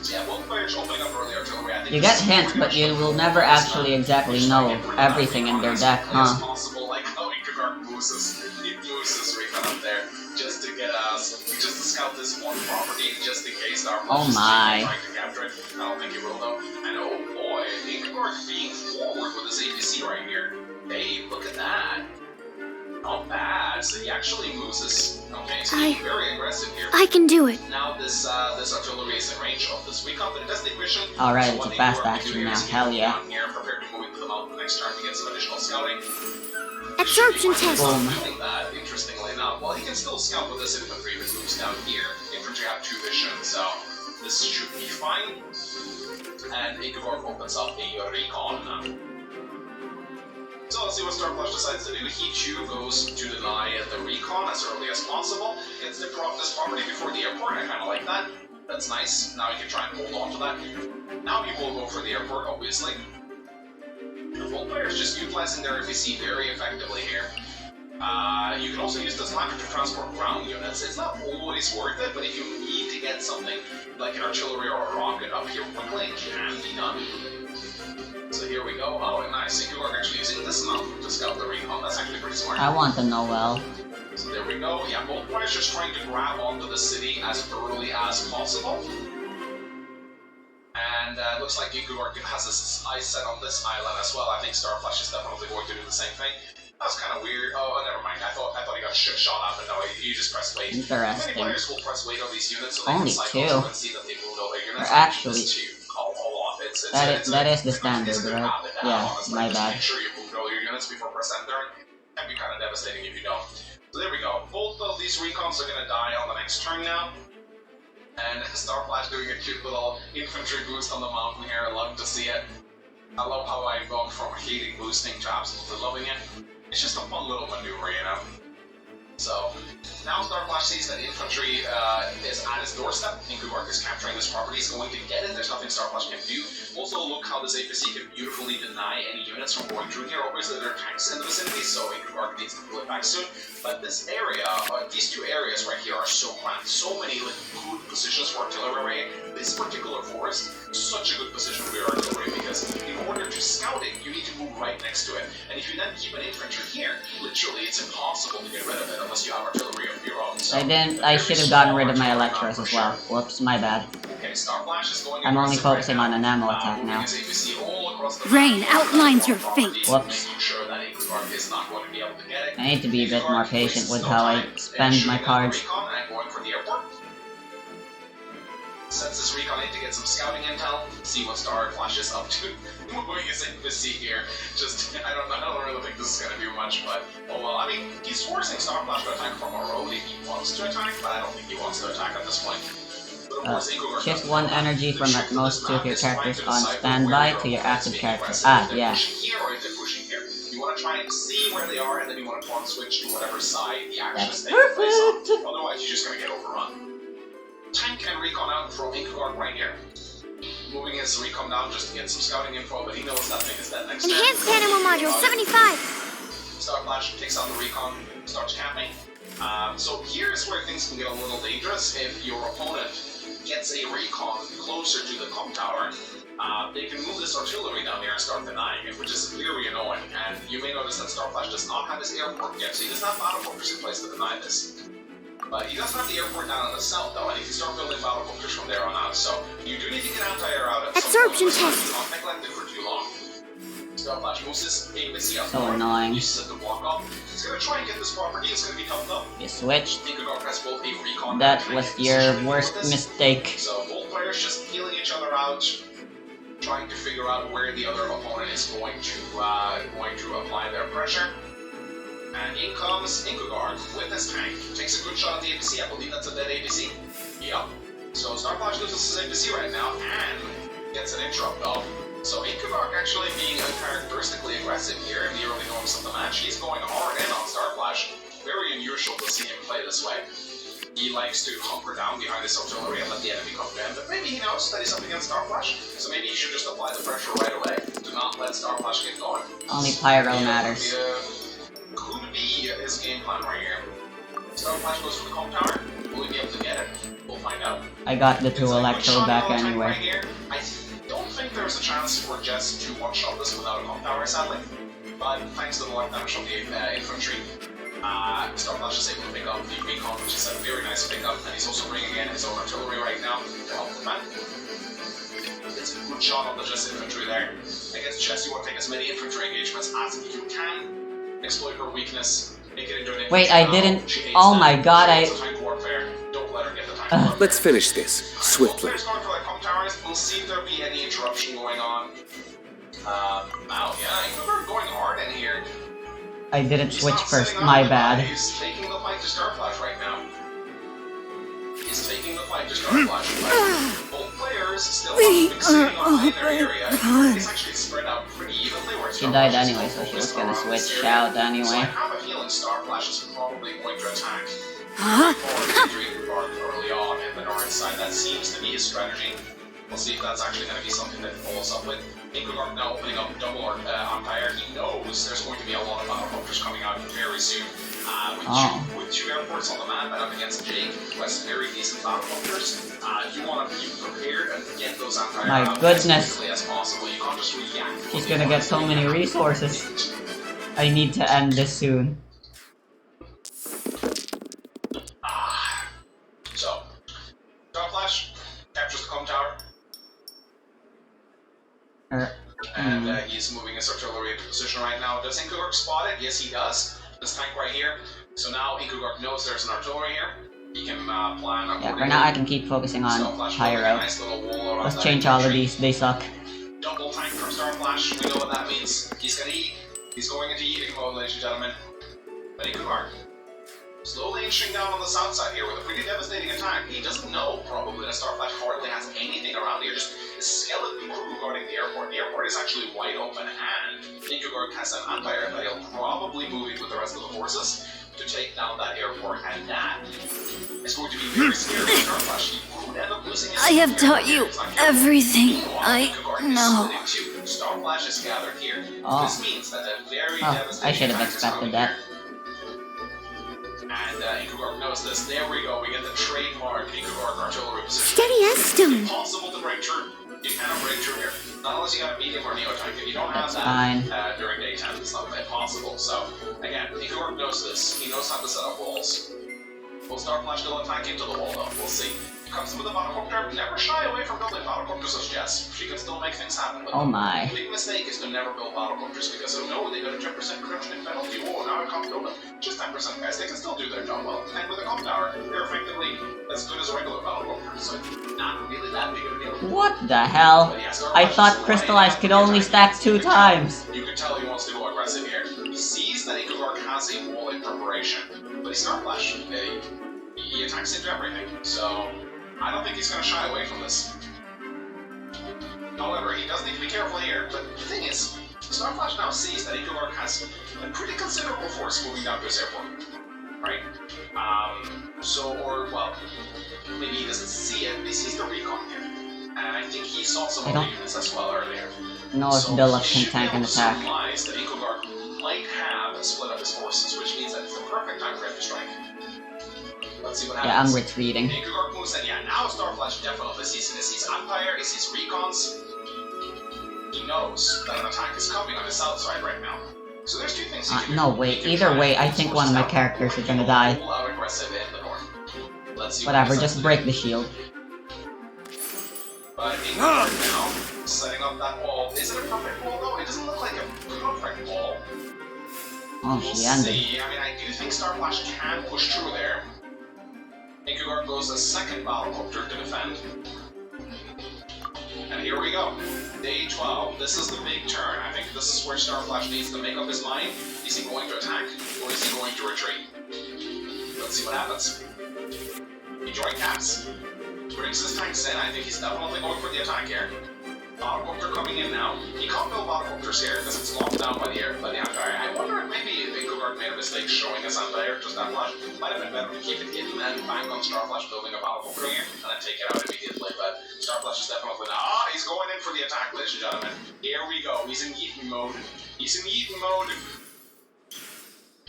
So yeah, both players opening up early artillery. I think you get hints, but you will never actually exactly know everything in their deck, huh? Possible, like how Inkugark moves this recon up there just to get us, just to scout this one property, just in case our opponent is trying to capture it. I don't think he will though. And oh boy, Inkugark being forward with his APC right here. Hey, look at that. Not bad. So he actually moves this. Okay, so he's very aggressive here. I can do it. Now this artillery is in range of this recon, but it does take mission. Alright, it's a fast action now. Hell yeah. Here, prepared to move them out the next turn to get some additional scouting. Absorption test. Doing that, interestingly enough. Well, he can still scout with this infantry if it moves down here. Infantry have 2 vision, so this should be fine. And Inkugark opens up a recon. So let's see what Starflash decides to do. He too goes to deny get the recon as early as possible. Gets to drop this property before the airport. I kind of like that. That's nice. Now you can try and hold on to that. Now people will go for the airport, obviously. The full players just utilizing their FAC very effectively here. You can also use the sniper to transport ground units. It's not always worth it, but if you need to get something like an artillery or a rocket up here quickly, it can be done. So here we go. Oh, nice. If you are actually using this mount to scout the recon, that's actually pretty smart. I want the Noel. So there we go. Yeah, both players just trying to grab onto the city as early as possible. And it looks like Ingvar has his eyes set on this island as well. I think Starflash is definitely going to do the same thing. That was kind of weird. Oh, never mind. I thought he got shot up, but no, you just press wait. Interesting. Many players will press wait on these units so they Only can cycle two. and see that they moved over units. Actually, that is the standard, right? Yeah, my bad. Make sure you moved all your units before press enter. It can be kind of devastating if you don't. So there we go. Both of these recons are going to die on the next turn now. And Starflash doing a cute little infantry boost on the mountain here. I love to see it. I love how I've gone from hating boosting to absolutely loving it. It's just a fun little maneuver, you know? So, now Starflash sees that infantry is at his doorstep. Ingvar is capturing this property. He's going to get it. There's nothing Starflash can do. Also, look how this APC can beautifully deny any units from going through here. Obviously, there are tanks in the vicinity, so Ingvar needs to pull it back soon. But this area, these two areas right here are so cramped. So many like, good positions for artillery. This particular forest, such a good position for your artillery, because in order to scout it, you need to move right next to it. And if you then keep an infantry here, literally, it's impossible to get rid of it unless you have artillery of your own. So I should have gotten rid of my Electros as well. Whoops, my bad. Okay, Starflash is going I'm only focusing on an ammo attack now. Rain outlines your fate. Whoops. I need to be a bit more patient with how I spend my cards. Sends his recon in to get some scouting intel, see what Starflash is up to. Moving his embassy here. Just, I don't really think this is going to do much, but, oh well. I mean, he's forcing Starflash to attack from a road if he wants to attack, but I don't think he wants to attack at this point. But of course, shift one energy from at most two of your characters on standby to your active character. Ah, yeah. Here or if they're pushing here. You want to try and see where they are, and then you want to pawn switch to whatever side the action is taking place on. Otherwise, you're just going to get overrun. Tank and recon out from Ingvar right here. Moving his recon down just to get some scouting info, but he knows that thing is dead next turn. Enhanced Animal Module 75! Starflash takes out the recon, starts camping. So here's where things can get a little dangerous. If your opponent gets a recon closer to the comm tower, they can move this artillery down here and start denying it, which is very annoying. And you may notice that Starflash does not have his airport yet, so he does not have battle fortress in place to deny this. But he does have the airport down in the south, though, and he can start building battle bunkers from there on out. So you do need to get anti-air out at some point. Absorption test. Not neglected for too long. Starflash moves his embassy up So north. annoying. Uses it to block off. He's gonna try and get this property. It's gonna be tough though. You switched. Both a recon That and was a your position worst for this. mistake. So both players just healing each other out, trying to figure out where the other opponent is going to apply their pressure. And in comes Ingvar with his tank. Takes a good shot at the APC. I believe that's a dead APC. Yep. So Starflash loses his APC right now and gets an interrupt though. So Ingvar actually being uncharacteristically aggressive here in the early moments of the match. He's going hard in on Starflash. Very unusual to see him play this way. He likes to hunker down behind his artillery and let the enemy come in, but maybe he knows that he's up against Starflash, so maybe he should just apply the pressure right away. Do not let Starflash get going. Only Pyro matters. Could be his game plan right here. Starflash goes for the comm tower. Will he be able to get it? We'll find out. I got the two Electro back anyway. Right here. I don't think there's a chance for Jess to one-shot this without a comm tower, sadly. But thanks to the light damage from the infantry, Starflash is able to pick up the recon, which is a very nice pickup, and he's also bringing in his own artillery right now to help the man. It's a good shot on the Jess infantry there. Against Jess, you want to take as many infantry engagements as you can. Exploit her weakness, make it into an infantry. Wait, I didn't. Oh my god, Don't let her get the tank warfare. Let's finish this swiftly. Both players going for like comm towers. We'll see if there'll be any interruption going on. Wow, yeah, Ingvar going hard in here. I didn't He's switch not first, sitting my on bad. He's taking the fight to Starflash right now. He's taking the fight to Starflash. Both players players still fixating on playing their area. It's actually spread out pretty evenly. Where She died anyway, so she was gonna switch out So I anyway. have a feeling Starflash is probably going to attack. Huh? Early on in the north side. That seems to be his strategy. We'll see if that's actually going to be something that he follows up with. Inkugard now opening up double Empire. He knows there's going to be a lot of battlecruisers coming out very soon. With two airports on the map and up against Jake, who has very decent battlecruisers, you want to be prepared and get those Empire My out goodness. as quickly as possible. You can't just react. She's gonna get so many resources. I need to end this soon. So, Starflash captures the com tower. And he's moving his artillery into position right now. Does Inkugard spot it? Yes, he does. This tank right here. So now Inkugard knows there's an artillery here. He can plan accordingly. Yeah, for now I can keep focusing on higher out. Nice little wall around Let's that change all of infantry. these, they suck. Double tank from Starflash. We know what that means. He's gonna eat. He's going into eating mode, ladies and gentlemen. But Inkugard, slowly inching down on the south side here with a pretty devastating attack. He doesn't know, probably, that Starflash hardly has anything around here. Just a skeleton crew guarding the airport. The airport is actually wide open, and Inkugard has an Empire that he'll probably move in with the rest of the forces to take down that airport, and that is going to be very scary for Starflash. He could end up losing his I have taught you everything I know. Starflash is gathered here. Oh. This means that a very Oh, devastating I should have attack is expected coming that. here. And Inkugard knows this. There we go. We get the trademark Inkugard artillery position. Steady as stone. Impossible to break through. You cannot break through here. Not unless you got a medium or neo tank. If you don't have That's that fine. during daytime, it's not impossible. So again, Inkugard knows this. He knows how to set up walls. Will Starflash still attack into the wall though? We'll see. Comes with a battlecopter. Never shy away from building battlecopters as jets. She can still make things happen with Oh them. my. The big mistake is to never build battlecopters because oh no, they got a 10% corruption penalty. Oh, now I can't build them. Just 10%, guys. They can still do their job well. And with a com tower, they're effectively as good as a regular battlecopter. So not really that big of a deal. What the hell? But yeah, Starflash I thought is Crystallized could lining up only the stack attack. 2 times. You can tell he wants to go aggressive here. He sees that Inkugard has a wall in preparation, but he's Starflash. He attacks into everything. So I don't think he's going to shy away from this. However, he does need to be careful here. But the thing is, Starflash now sees that Inkugard has a pretty considerable force moving down to his airport. Right? Well, maybe he doesn't see it, but he sees the recon here. And I think he saw some of the units as well earlier. No, if Deluxe can tank an attack. Surmise that Inkugard might have a split up his forces, which means that it's the perfect time for him to strike. Let's see what happens. Yeah, I'm retreating. Inkugard moves in. Yeah, now Starflash definitely sees it. He sees Empire, he sees recons. He knows that an attack is coming on his south side right now. So there's two things he can do. No, wait. Either way, I think one of my characters are gonna die. Full out aggressive in the north. Let's see what Whatever, he just decides break to the do. shield. But Inkugard now, setting up that wall. Is it a perfect wall though? It doesn't look like a perfect wall. Oh, We'll she ended. see. I mean, I do think Starflash can push through there. Inkugard goes a second battlecopter to defend. And here we go. Day 12. This is the big turn. I think this is where Starflash needs to make up his mind. Is he going to attack or is he going to retreat? Let's see what happens. He joined caps. Brings his tanks in. I think he's definitely going for the attack here. Battlecopter coming in now. He can't build battlecopters here because it's locked down by the Empire. I wonder if maybe Inkugard made a mistake showing his Empire just that much. Might have been better to keep it hidden and bank on Starflash building a battlecopter here and then take it out immediately. But Starflash is definitely not. He's going in for the attack, ladies and gentlemen. Here we go. He's in Yeeton mode. He's in Yeeton mode.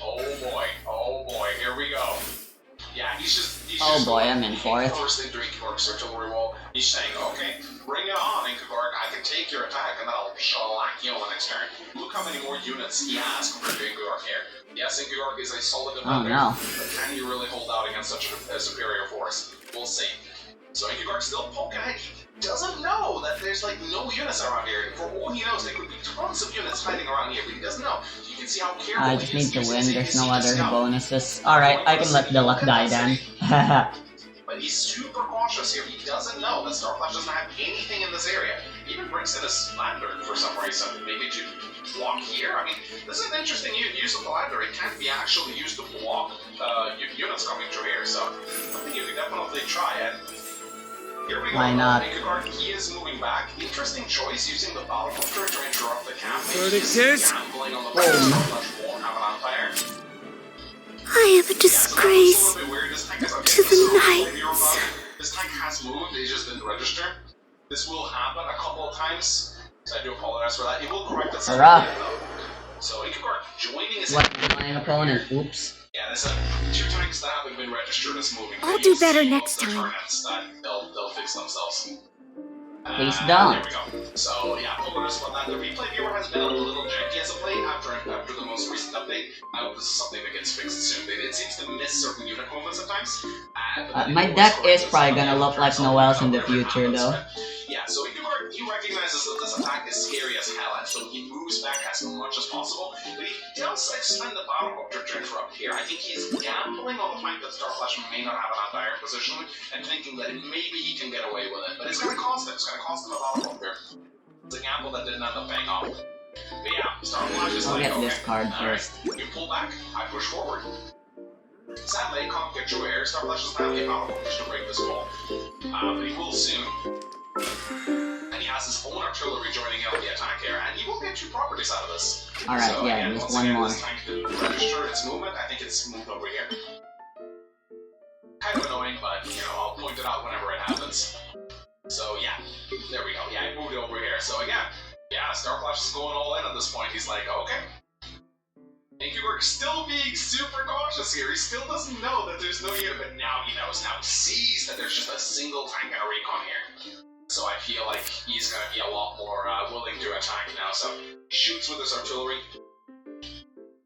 Oh boy, here we go. Yeah, he's just Oh boy, I'm in for it. First into Inkugard's artillery wall. He's saying, okay, bring it on, Inkugard. I can take your attack and then I'll shellac you on the next turn. Look how many more units he has compared to Inkugard here. Yes, Inkugard is a solid defender, no. but can you really hold out against such a superior force? We'll see. So Inkugard's still poking ahead. He doesn't know that there's like no units around here. For all he knows, there could be tons of units hiding around here, but he doesn't know. You can see how careful I just need to win, there's no other bonuses. Alright, I can let Deluxe die then. But he's super cautious here. He doesn't know that Starflash doesn't have anything in this area. He even brings in a lantern for some reason, maybe to block here. I mean, this is an interesting use of the lantern. It can't be actually used to block units coming through here, so I think you could definitely try it. Here we we Why go. not? Ikugard, he is moving back. Interesting choice using the battlecopter to interrupt the camp. Verdict is- Gambling on the fact that Starflash won't have an Empire. I am a disgrace to to the knights. This tank has moved, it just didn't register. This will happen a couple of times, so I do apologize for that. It will correct itself Hurrah. again, though. So Ikugard joining his What my opponent? Oops. yeah, there's two tanks that haven't been registered as moving. I'll They do use better the next time. turrets that they'll fix themselves. Please There don't. we go. So yeah, apologies about that. The replay viewer has been a little janky as of late after the most recent update. I hope this is something that gets fixed soon. It seems to miss certain unit movements at times. My deck is probably gonna look like Noel's in the future, though. Yeah, so Ikugard, he recognizes that this attack is scary as hell, and so he moves back as much as possible, but he does expend the battlecopter to interrupt here. I think he's gambling on the fact that Starflash may not have an anti-air position, and thinking that maybe he can get away with it, but it's gonna cost him. It's gonna cost him a battlecopter. It's a gamble that didn't end up paying off. But yeah, Starflash is I'll like, get okay, this card alright, first. you pull back, I push forward. Sadly, can't get through here. Starflash doesn't have the battlecopters to break this wall, but he will soon. And he has his own artillery joining in on the attack here, and he will get 2 properties out of this. Alright, So, yeah, again, just once one again, more. this tank didn't register its movement. I think it's moved over here. Kind of annoying, but, you know, I'll point it out whenever it happens. So, yeah, there we go. Yeah, I moved it over here. So, again, yeah, Starflash is going all in at this point. He's like, okay. Ikugard still being super cautious here. He still doesn't know that there's no unit, but now he knows. Now he sees that there's just a single tank and a recon here. So I feel like he's going to be a lot more willing to attack now. So he shoots with his artillery,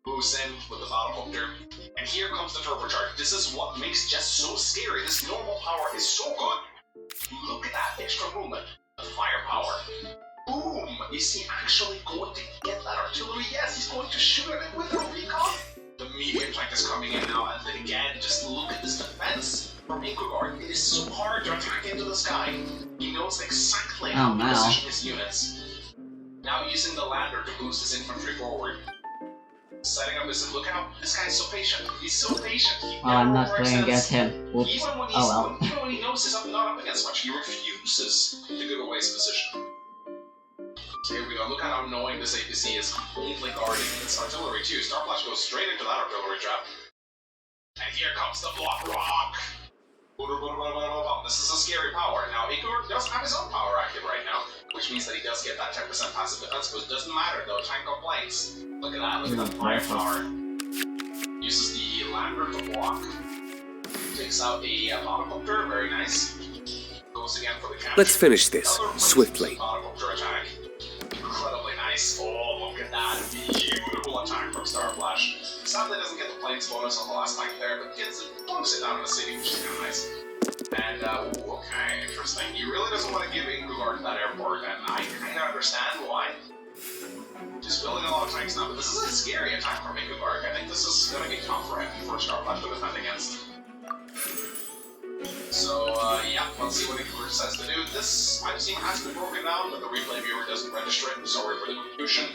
moves in with the battlecopter, and here comes the turbocharge. This is what makes Jess so scary. This normal power is so good. Look at that extra movement, the firepower. Boom! Is he actually going to get that artillery? Yes, he's going to shoot at it with a recon. The medium tank is coming in now, and then again, just look at this defense from Ikugard. It is so hard to attack into the sky. He knows exactly how to position his units. Now using the lander to boost his infantry forward. Setting up his... Look how this guy's so patient. He's so patient. He I'm never not playing against him. Oops. Even when even when he knows he's not up against much, he refuses to give away his position. So here we go. Look at how annoying this APC is, completely guarding its artillery too. Starflash goes straight into that artillery trap. And here comes the block rock. This is a scary power. Now, Ikugard does have his own power active right now, which means that he does get that 10% passive defense, but it doesn't matter though. Tank complains. Look at that. Look at the firepower. Uses the lander to block. Takes out a battlecopter. Very nice. Goes again for the capture. Let's finish this swiftly. Battlecopter attack. Incredibly nice. Oh, look at that. Beautiful attack from Starflash. Sadly doesn't get the planes bonus on the last tank there, but gets it, bonus it down in the city, which is kind of nice. And, ooh, okay, interesting. He really doesn't want to give Ikugard that airport, and I kind of understand why. He's building a lot of tanks now, but this is a scary attack from Ikugard. I think this is going to be tough for him for Starflash to defend against. So, yeah, let's see what Ikugard says to do. This pipe seam has been broken down, but the replay viewer doesn't register it. Sorry for the confusion.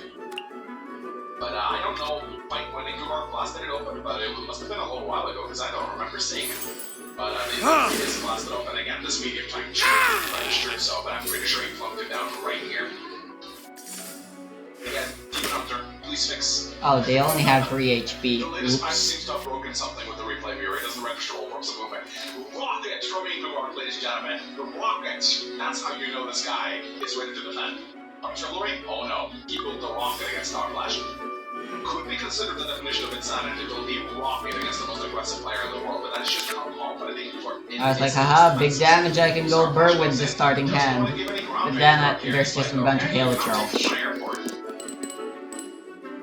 But I don't know when Ikugard blasted it open, but it must have been a little while ago, because I don't remember seeing it. But they just blasted open again. This medium tank should register itself, but I'm pretty sure he plugged it down right here. Again, Demon Hunter, please fix. Oh, they only have 3 HP. The latest pipe Oops. seems to have broken something with the replay viewer. It doesn't register all forms of movement. Rocket from Ikugard, ladies and gentlemen. The rocket. That's how you know this guy is ready to defend. Artillery? Oh no. He built the rocket against Starflash. Could be considered the definition of insanity to build the rocket against the most aggressive player in the world, but that's just how confident Ikugard is. I was like, haha, big damage I can go burn with the starting hand. But then there's just a bunch of hail trolls.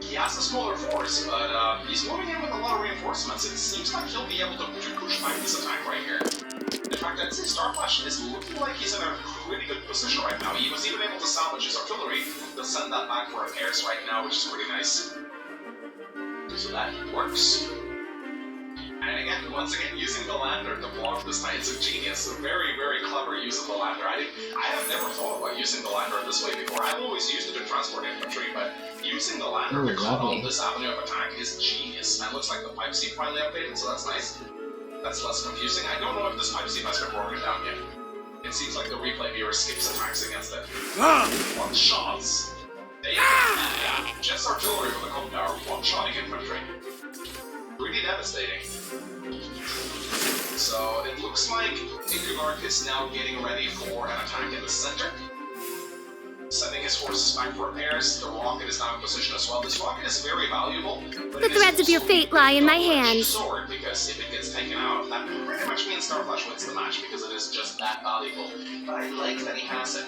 He has a smaller force, but he's moving in with a lot of reinforcements. It seems like he'll be able to push back this attack right here. In fact, I'd say Starflash is looking like he's in a pretty good position right now. He was even able to salvage his artillery to send that back for repairs right now, which is pretty nice. So that works. And again, once again, using the lander to block this time, it's a genius. A very, very clever use of the lander. I have never thought about using the lander this way before. I've always used it to transport infantry, but using the lander to cut off this avenue of attack is genius. And it looks like the pipe seam finally updated, so that's nice. That's less confusing. I don't know if this pipe seam has been broken down yet. It seems like the replay viewer skips attacks against it. One shots. Yeah, just artillery with a cone power, one-shotting infantry. Pretty devastating. So it looks like Ingvar is now getting ready for an attack in the center. Sending his forces back for repairs. The rocket is now in position as well. This rocket is very valuable. But The threads of your fate lie in my hands. Sword, because if it gets taken out, that pretty much means Starflash wins the match because it is just that valuable. But I like that he has it.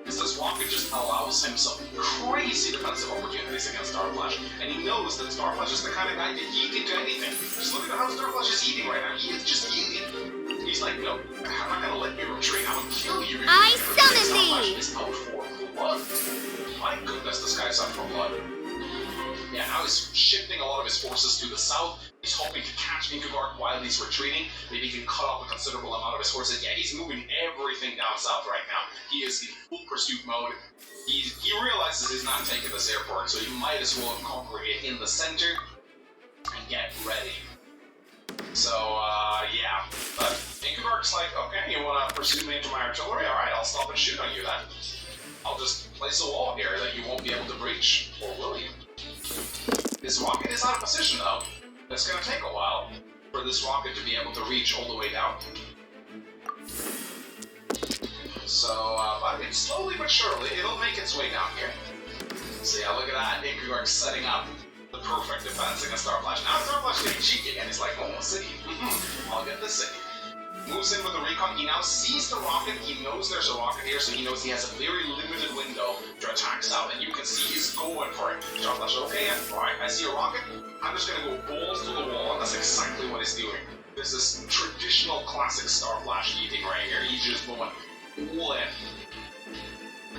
Because this rocket just allows him some crazy defensive opportunities against Starflash. And he knows that Starflash is the kind of guy that yeet into anything. Just look at how Starflash is eating right now. He is just eating. He's like, no, I'm not gonna let you retreat. I'm gonna kill you. I summon Starflash thee! is out for blood. My goodness, this guy's out for blood. Yeah, now he's shifting a lot of his forces to the south. He's hoping to catch Ingvar while he's retreating. Maybe he can cut off a considerable amount of his forces. Yeah, he's moving everything down south right now. He is in full pursuit mode. He realizes he's not taking this airport, so he might as well conquer it in the center and get ready. So, yeah. But Ingvar's like, okay, you want to pursue me into my artillery? Alright, I'll stop and shoot on you then. I'll just place a wall here that you won't be able to breach, or will you? This rocket is out of position though. It's gonna take a while for this rocket to be able to reach all the way down. So, but it's slowly but surely, it'll make its way down here. So yeah, look at that, Ingvar setting up the perfect defense against Starflash. Now Starflash getting cheeky again, he's like, oh, city, I'll get this city. Moves in with the recon, he now sees the rocket, he knows there's a rocket here, so he knows he has a very limited window to attack south, and you can see he's going for it. Starflash, okay, alright, I see a rocket, I'm just gonna go balls to the wall, and that's exactly what he's doing. This is traditional classic Starflash eating right here, he's just going all in.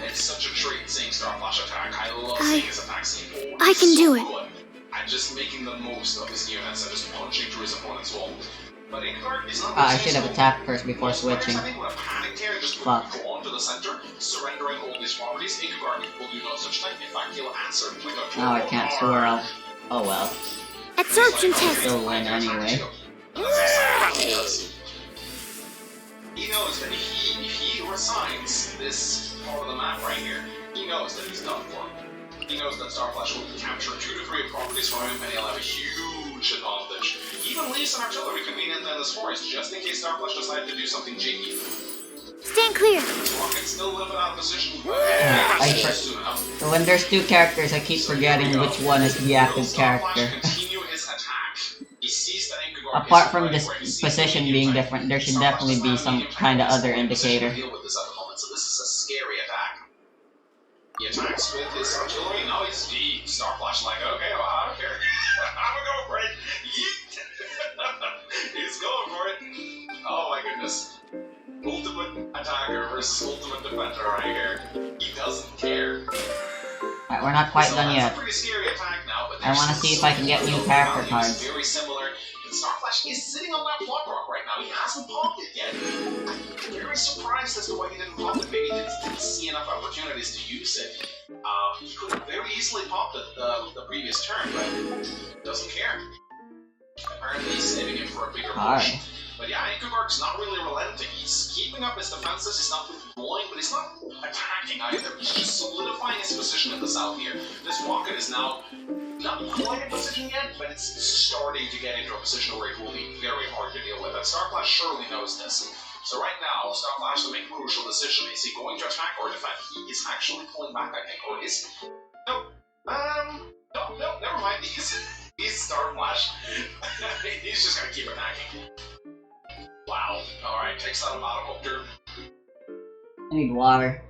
It's such a treat seeing Starflash attack, I love seeing his attack scene. Oh, I can do it. Good. I'm just making the most of his units and just punching through his opponent's wall. But Ingvar is not I should have attacked first before switching. Fuck. Go on to the center, surrendering all these properties. Ingvar will do no such thing. In fact, he'll answer with a Now I can't swirl. Oh well. Absorption test. Still win anyway. He knows that if he resigns this part of the map right here, he knows that he's done for. He knows that Starflash will capture 2 to 3 properties from him, and he'll have a huge advantage. He even leaves an artillery convenient in this forest, just in case Starflash decides to do something cheeky. Stand clear. Rocket's still a little bit out of position, but So when there's 2 characters, I keep forgetting which one is the active character. Continue his attack. He sees that Ingvar Apart from this position being different, there should definitely be some kind of other indicator. Deal with this at the moment, so this is a scary attack. He attacks with his artillery, now he's Starflash like, okay, well, I don't care. I'm gonna go for it. He's going for it. Oh my goodness. Ultimate attacker versus ultimate defender right here. He doesn't care. Alright, we're not quite done yet. That's a pretty scary attack now, but I want to see if I can get new character cards. Very similar. And Starflash is sitting on that plot rock right now. He hasn't popped it yet. I'm very surprised as to why he didn't pop it. Maybe he didn't see enough opportunities to use it. He could have very easily popped it the previous turn, but doesn't care. Apparently he's saving it for a bigger push. But yeah, Ingvar's not really relenting. He's keeping up his defenses, he's not withdrawing, but he's not attacking either. He's just solidifying his position in the south here. This rocket is now not quite in position yet, but it's starting to get into a position where it will be very hard to deal with. And Starflash surely knows this. So right now, Starflash has to make a crucial decision. Is he going to attack or defend? He is actually pulling back, I think. Or is... Nope. No, never mind. He's Starflash. He's just gonna keep attacking. Wow. Alright, takes out a helicopter. I need water.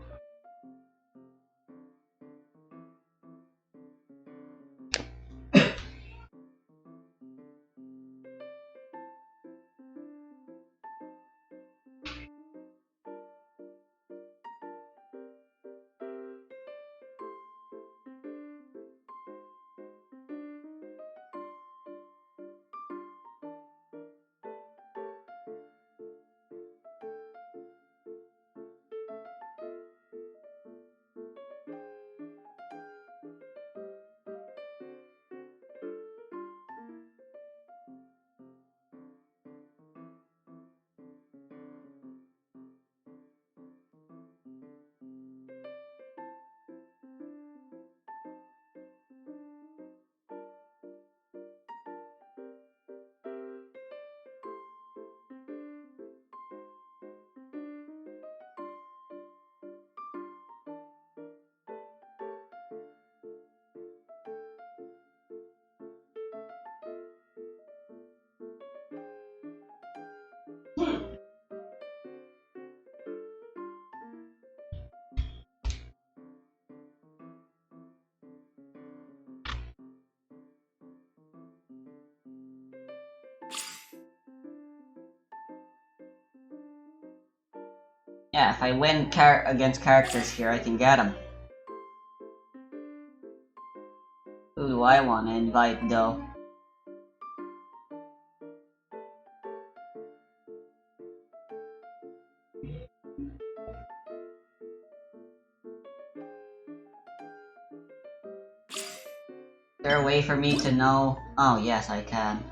Yeah, if I win against characters here, I can get them. Who do I want to invite, though? Is there a way for me to know? Oh, yes, I can.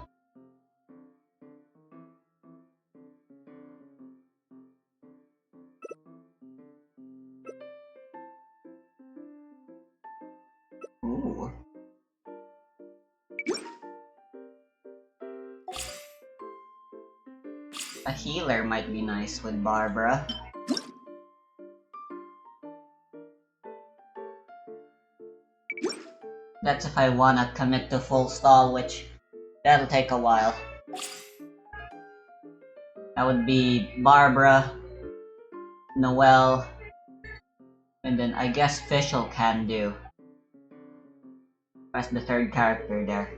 Ooh. A healer might be nice with Barbara. That's if I wanna commit to full stall, which that'll take a while. That would be Barbara, Noelle, and then I guess Fischl can do. That's the third character there.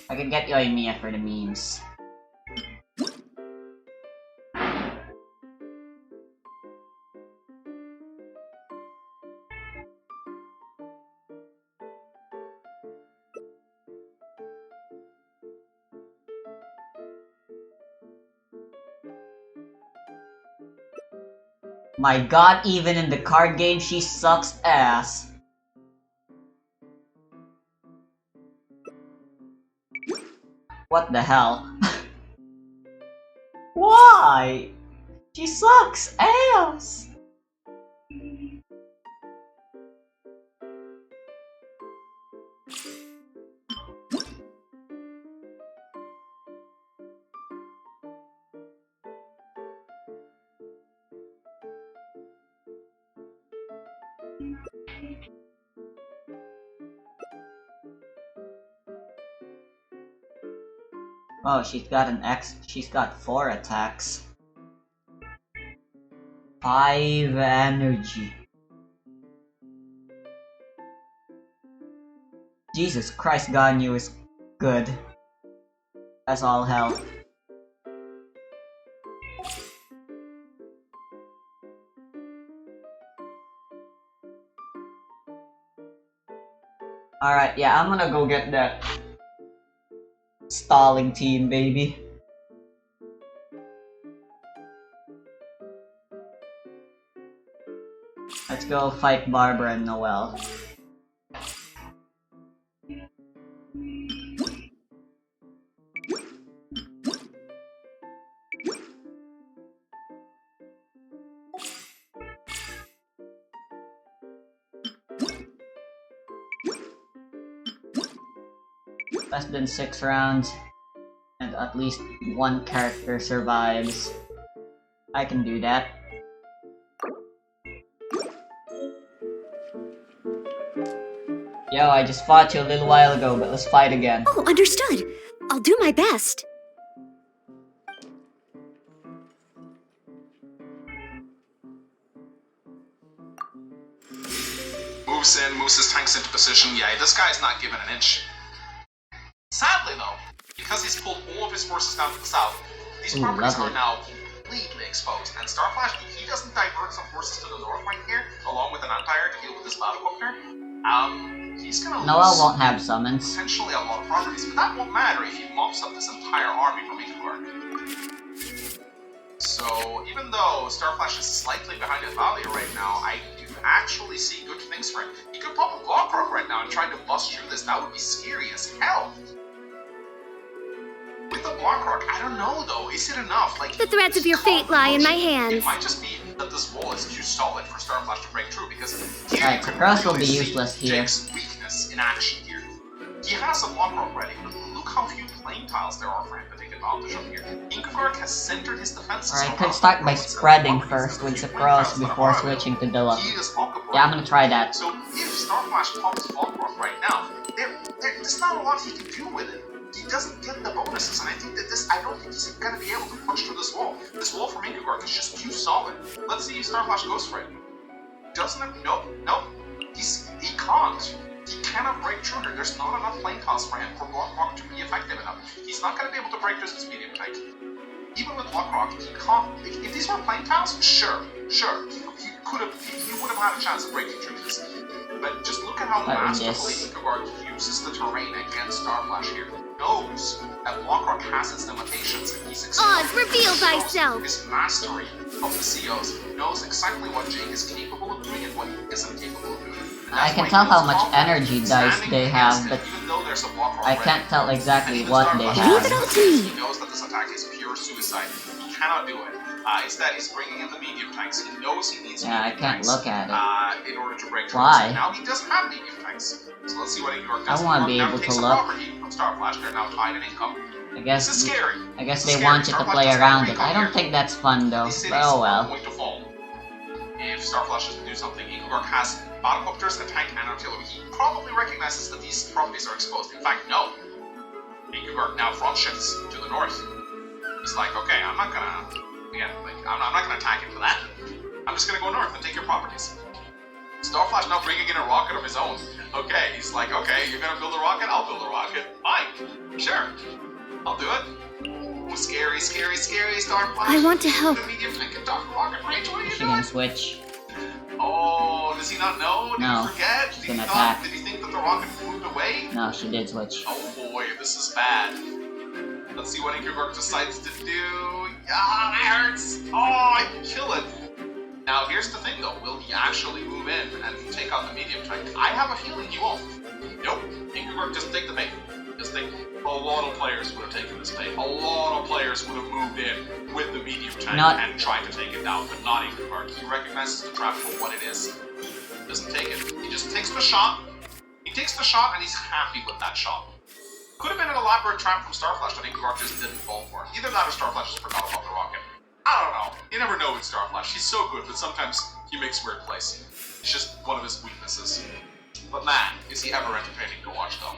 I could get Yoimiya for the memes. My god, even in the card game, she sucks ass. What the hell? Why? She sucks ass! Oh, she's got 4 attacks. 5 energy. Jesus Christ, Ganyu is good. That's all hell. Alright, yeah, I'm gonna go get that stalling team, baby. Let's go fight Barbara and Noelle. Less than 6 rounds, and at least 1 character survives. I can do that. Yo, I just fought you a little while ago, but let's fight again. Oh, understood. I'll do my best. Moves in, moves his tanks into position. Yeah, this guy's not given an inch. Sadly though, because he's pulled all of his forces down to the south, these properties are now completely exposed. And Starflash, if he doesn't divert some forces to the north right here, along with an anti-air to deal with this battlecopter, he's gonna Noelle lose won't have summons. potentially a lot of properties. But that won't matter if he mops up this entire army from Eagle. So even though Starflash is slightly behind Athalia right now, I do actually see good things for him. He could pop a Blockrock right now and try to bust through this. That would be scary as hell. With the Blockrock, I don't know though. Is it enough? Like The threads of your fate lie in my hands. It might just be that this wall is too solid for Starflash to break through because Alright, Cross will be useless here. Jake's weakness in action here. He has a Blockrock ready, but look how few plane tiles there are for him to take advantage of here. Inkugard has centered his defenses. Alright, could start by spreading first with Sucrose before switching to Dilla. Yeah, I'm gonna try that. So if Starflash pops Blockrock right now, there's not a lot he can do with it. He doesn't get the bonuses, and I think that I don't think he's gonna be able to punch through this wall. This wall from Inkugard is just too solid. Let's see if Starflash goes for it. Doesn't it? Nope. He can't. He cannot break through here. There's not enough plane costs for him for Lockrock to be effective enough. He's not going to be able to break through this medium tank. Even with Lockrock, he can't. If these were plane tiles, sure, he would have had a chance of breaking through this. But just look at how masterfully Ingvar uses the terrain against Starflash here. He knows that Lockrock has its limitations, and he's Oz, reveal thyself! His mastery of the COs knows exactly what Jake is capable of doing and what he isn't capable of doing. I can tell how much energy dice they have, but I can't tell exactly what they have. Leave it all to me. He knows that this attack is pure suicide. He cannot do it. Instead, he's bringing in the medium tanks. He knows he needs medium I can't tanks, look at it. in order to break through. Why? Now he doesn't have medium tanks. So let's see what Ingvar does. I want to be able to look. From Starflash. They're now tied in income. I guess This is scary. I guess This they is want scary. you to Starflash play doesn't around have it. I don't recon think that's fun though. These But cities oh are well. going to fall. If Starflash doesn't do something, Ingvar has Battlecopters, a tank, and artillery. He probably recognizes that these properties are exposed. In fact, no. Ingvar now front shifts to the north. He's like, okay, I'm not gonna attack into that. I'm just gonna go north and take your properties. Starflash now bringing in a rocket of his own. Okay, he's like, okay, you're gonna build a rocket? I'll build a rocket. Fine. Sure. I'll do it. Ooh, scary, Starflash. I want to help. The medium tank and Dr. Rocket Rage, what are you She doing? can switch. Oh, does he not know? Did No, he forget? she's Did gonna he attack. Did he think that the rocket moved away? No, she did switch. Oh boy, this is bad. Let's see what Ingvar decides to do. Ah, that hurts! Oh, I can kill it! Now, here's the thing though, will he actually move in and take out the medium tank? I have a feeling he won't. Nope, Ingvar doesn't take the bait. Just think, a lot of players would have taken this bait. A lot of players would have moved in with the medium tank and tried to take it down, but not Ingvar. He recognizes the trap for what it is. Doesn't take it. He just takes the shot. He takes the shot and he's happy with that shot. Could have been an elaborate trap from Starflash that Ingvar just didn't fall for. Either that or Starflash just forgot about the rocket. I don't know. You never know with Starflash. He's so good, but sometimes he makes weird plays. It's just one of his weaknesses. But man, is he ever entertaining to watch though.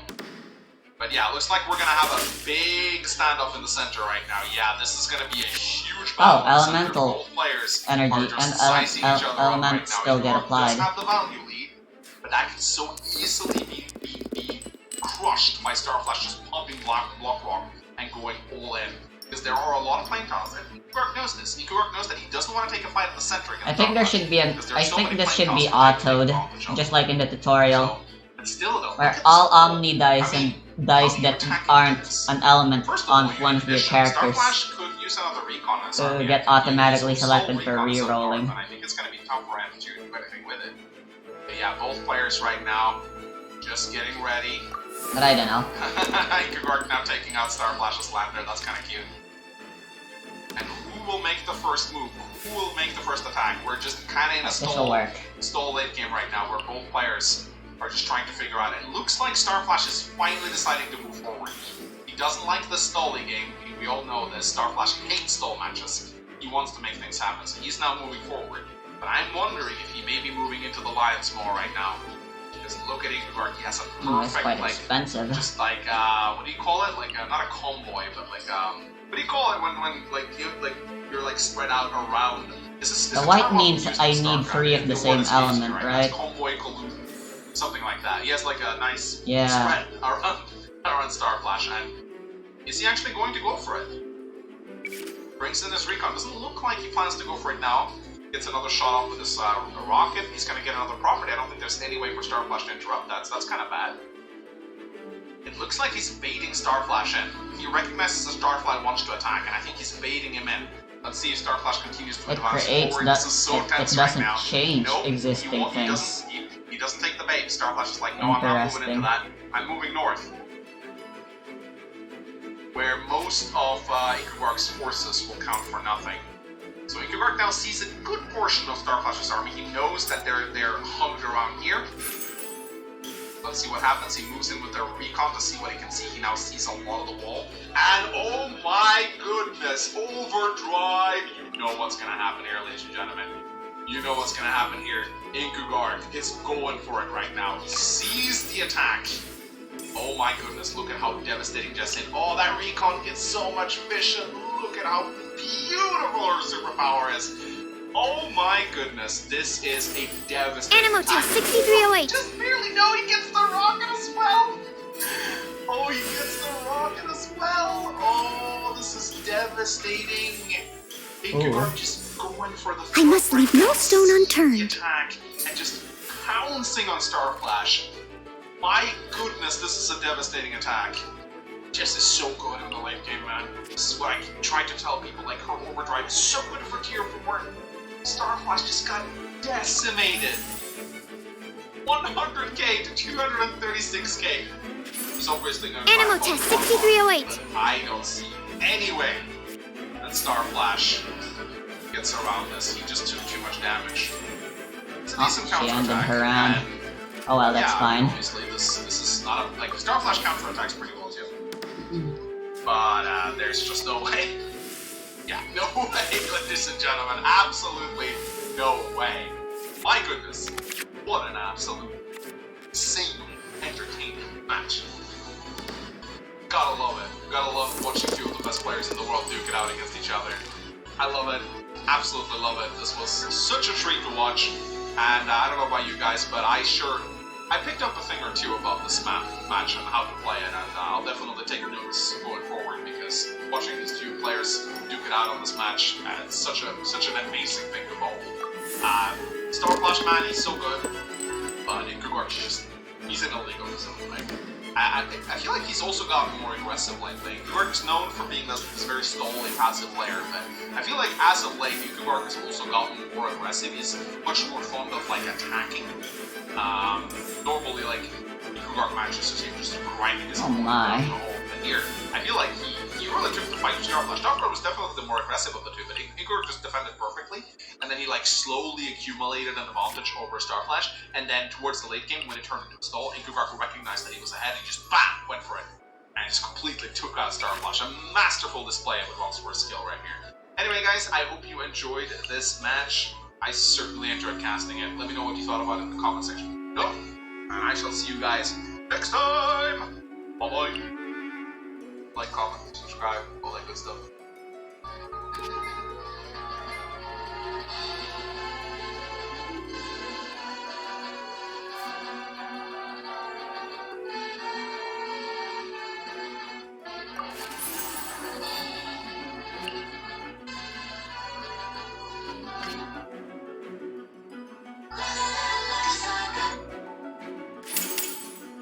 But yeah, looks like we're gonna have a big standoff in the center right now. Yeah, this is gonna be a huge battle. Elemental Both players energy are just sizing each other up elements right now. still get Ingvar applied. does have the value lead, but that can so easily be crushed by Starflash just pumping Block Rock and going all in. Because there are a lot of plane tiles, and Ingvar knows this. Ingvar knows that he doesn't want to take a fight at the center against I think there should be Starflash, I so think many this plane should be tiles that autoed, take advantage of. just like in the tutorial, So, but still though, where look at all this though. Omni dice I mean, and dice how are you that attacking aren't this? an element First of on all, you one need of your addition. characters. Starflash could use another recon on his army. Get He automatically uses selected sole for recon so re-rolling. far, and I think it's going to be tough for him to do anything with it. But yeah, both players right now just getting ready. But I don't know. Ingvar now taking out Starflash's lander. That's kind of cute. And who will make the first move? Who will make the first attack? We're just kind of in a This will work. stall late game right now, where both players are just trying to figure out. It looks like Starflash is finally deciding to move forward. He doesn't like the stalling game. We all know this. Starflash hates stall matches. He wants to make things happen, so he's now moving forward. But I'm wondering if he may be moving into the Lion's Maw right now. Because look at Ingvar, he has a It's perfect, quite like, expensive. just like, what do you call it? Like, not a convoy, but like, what do you call it when you're like spread out around? The white means I need 3 of the same element, right? Convoy collusion, something like that. He has like a nice Yeah. spread around Starflash, and is he actually going to go for it? Brings in his recon. Doesn't look like he plans to go for it now. Gets another shot off with this rocket. He's going to get another property. I don't think there's any way for Starflash to interrupt that, so that's kind of bad. It looks like he's baiting Starflash in. He recognizes that Starflash wants to attack, and I think he's baiting him in. Let's see if Starflash continues to It advance creates forward. that This is so it tense right doesn't now. change Nope, existing things. He doesn't take the bait. Starflash is like, no, I'm not moving into Interesting. that. I'm moving north. Where most of Ingvar's forces will count for nothing. So Ingvar now sees a good portion of Starflash's army. He knows that they're huddled around here. Let's see what happens. He moves in with their recon to see what he can see. He now sees a lot of the wall. And oh my goodness, overdrive! You know what's gonna happen here, ladies and gentlemen. You know what's gonna happen here. Ingvar is going for it right now. He sees the attack. Oh my goodness, look at how devastating just hit. Oh, that recon gets so much vision. Look at how beautiful her superpower is. Oh my goodness, this is a devastating Animal attack. test 6308. Just barely know he gets the rocket as well. Oh, he gets the rocket as well. Oh, this is devastating. Igor just going for the I must leave no stone unturned. attack and just pouncing on Starflash. My goodness, this is a devastating attack. Jess is so good in the late game, man. This is what I tried to tell people, like, her overdrive is so good for tier 4. Starflash just got decimated. 100k to 236k. He's obviously gonna Animal test 6308. I don't see any way that Starflash gets around this. He just took too much damage. It's a decent She counter ended attack. her round. and Oh well, that's yeah, fine. Obviously, this is not a, like, Starflash counter attacks pretty well too. But there's just no way. Yeah, no way, ladies and gentlemen. Absolutely no way. My goodness, what an absolute insanely entertaining match. Gotta love it. Gotta love watching two of the best players in the world duke it out against each other. I love it. Absolutely love it. This was such a treat to watch. And I don't know about you guys, but I picked up a thing or two about this match and how to play it, and I'll definitely take notes going forward because watching these two players duke it out on this match, it's such an amazing thing to behold. Starflash, man, he's so good, but Igor, he's in a league of his own. Like, I feel like he's also gotten more aggressive lately. Igor's known for being this very stolly, passive player, but I feel like as of late, Igor has also gotten more aggressive. He's much more fond of, like, attacking. Normally, like, Igor matches is him just grinding his opponent down the hole. But here, I feel like he really took the fight to Starflash. Starflash was definitely the more aggressive of the two, but Igor just defended perfectly, and then he, like, slowly accumulated an advantage over Starflash, and then towards the late game, when it turned into a stall, Igor recognized that he was ahead, and he just BAM! Went for it. And just completely took out Starflash. A masterful display of advanced sword skill right here. Anyway, guys, I hope you enjoyed this match. I certainly enjoyed casting it. Let me know what you thought about it in the comment section. No? And I shall see you guys next time! Bye-bye! Like, comment, subscribe, all that good stuff.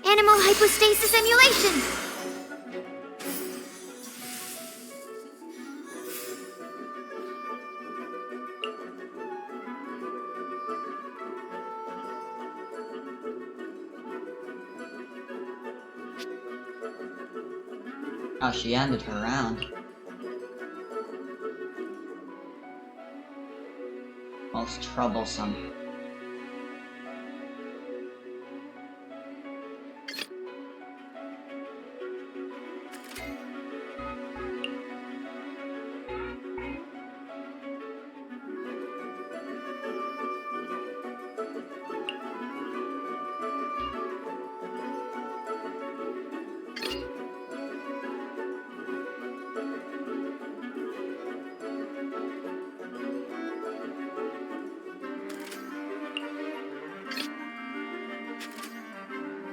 Animal hypostasis emulation. Oh, she ended her round. Most troublesome.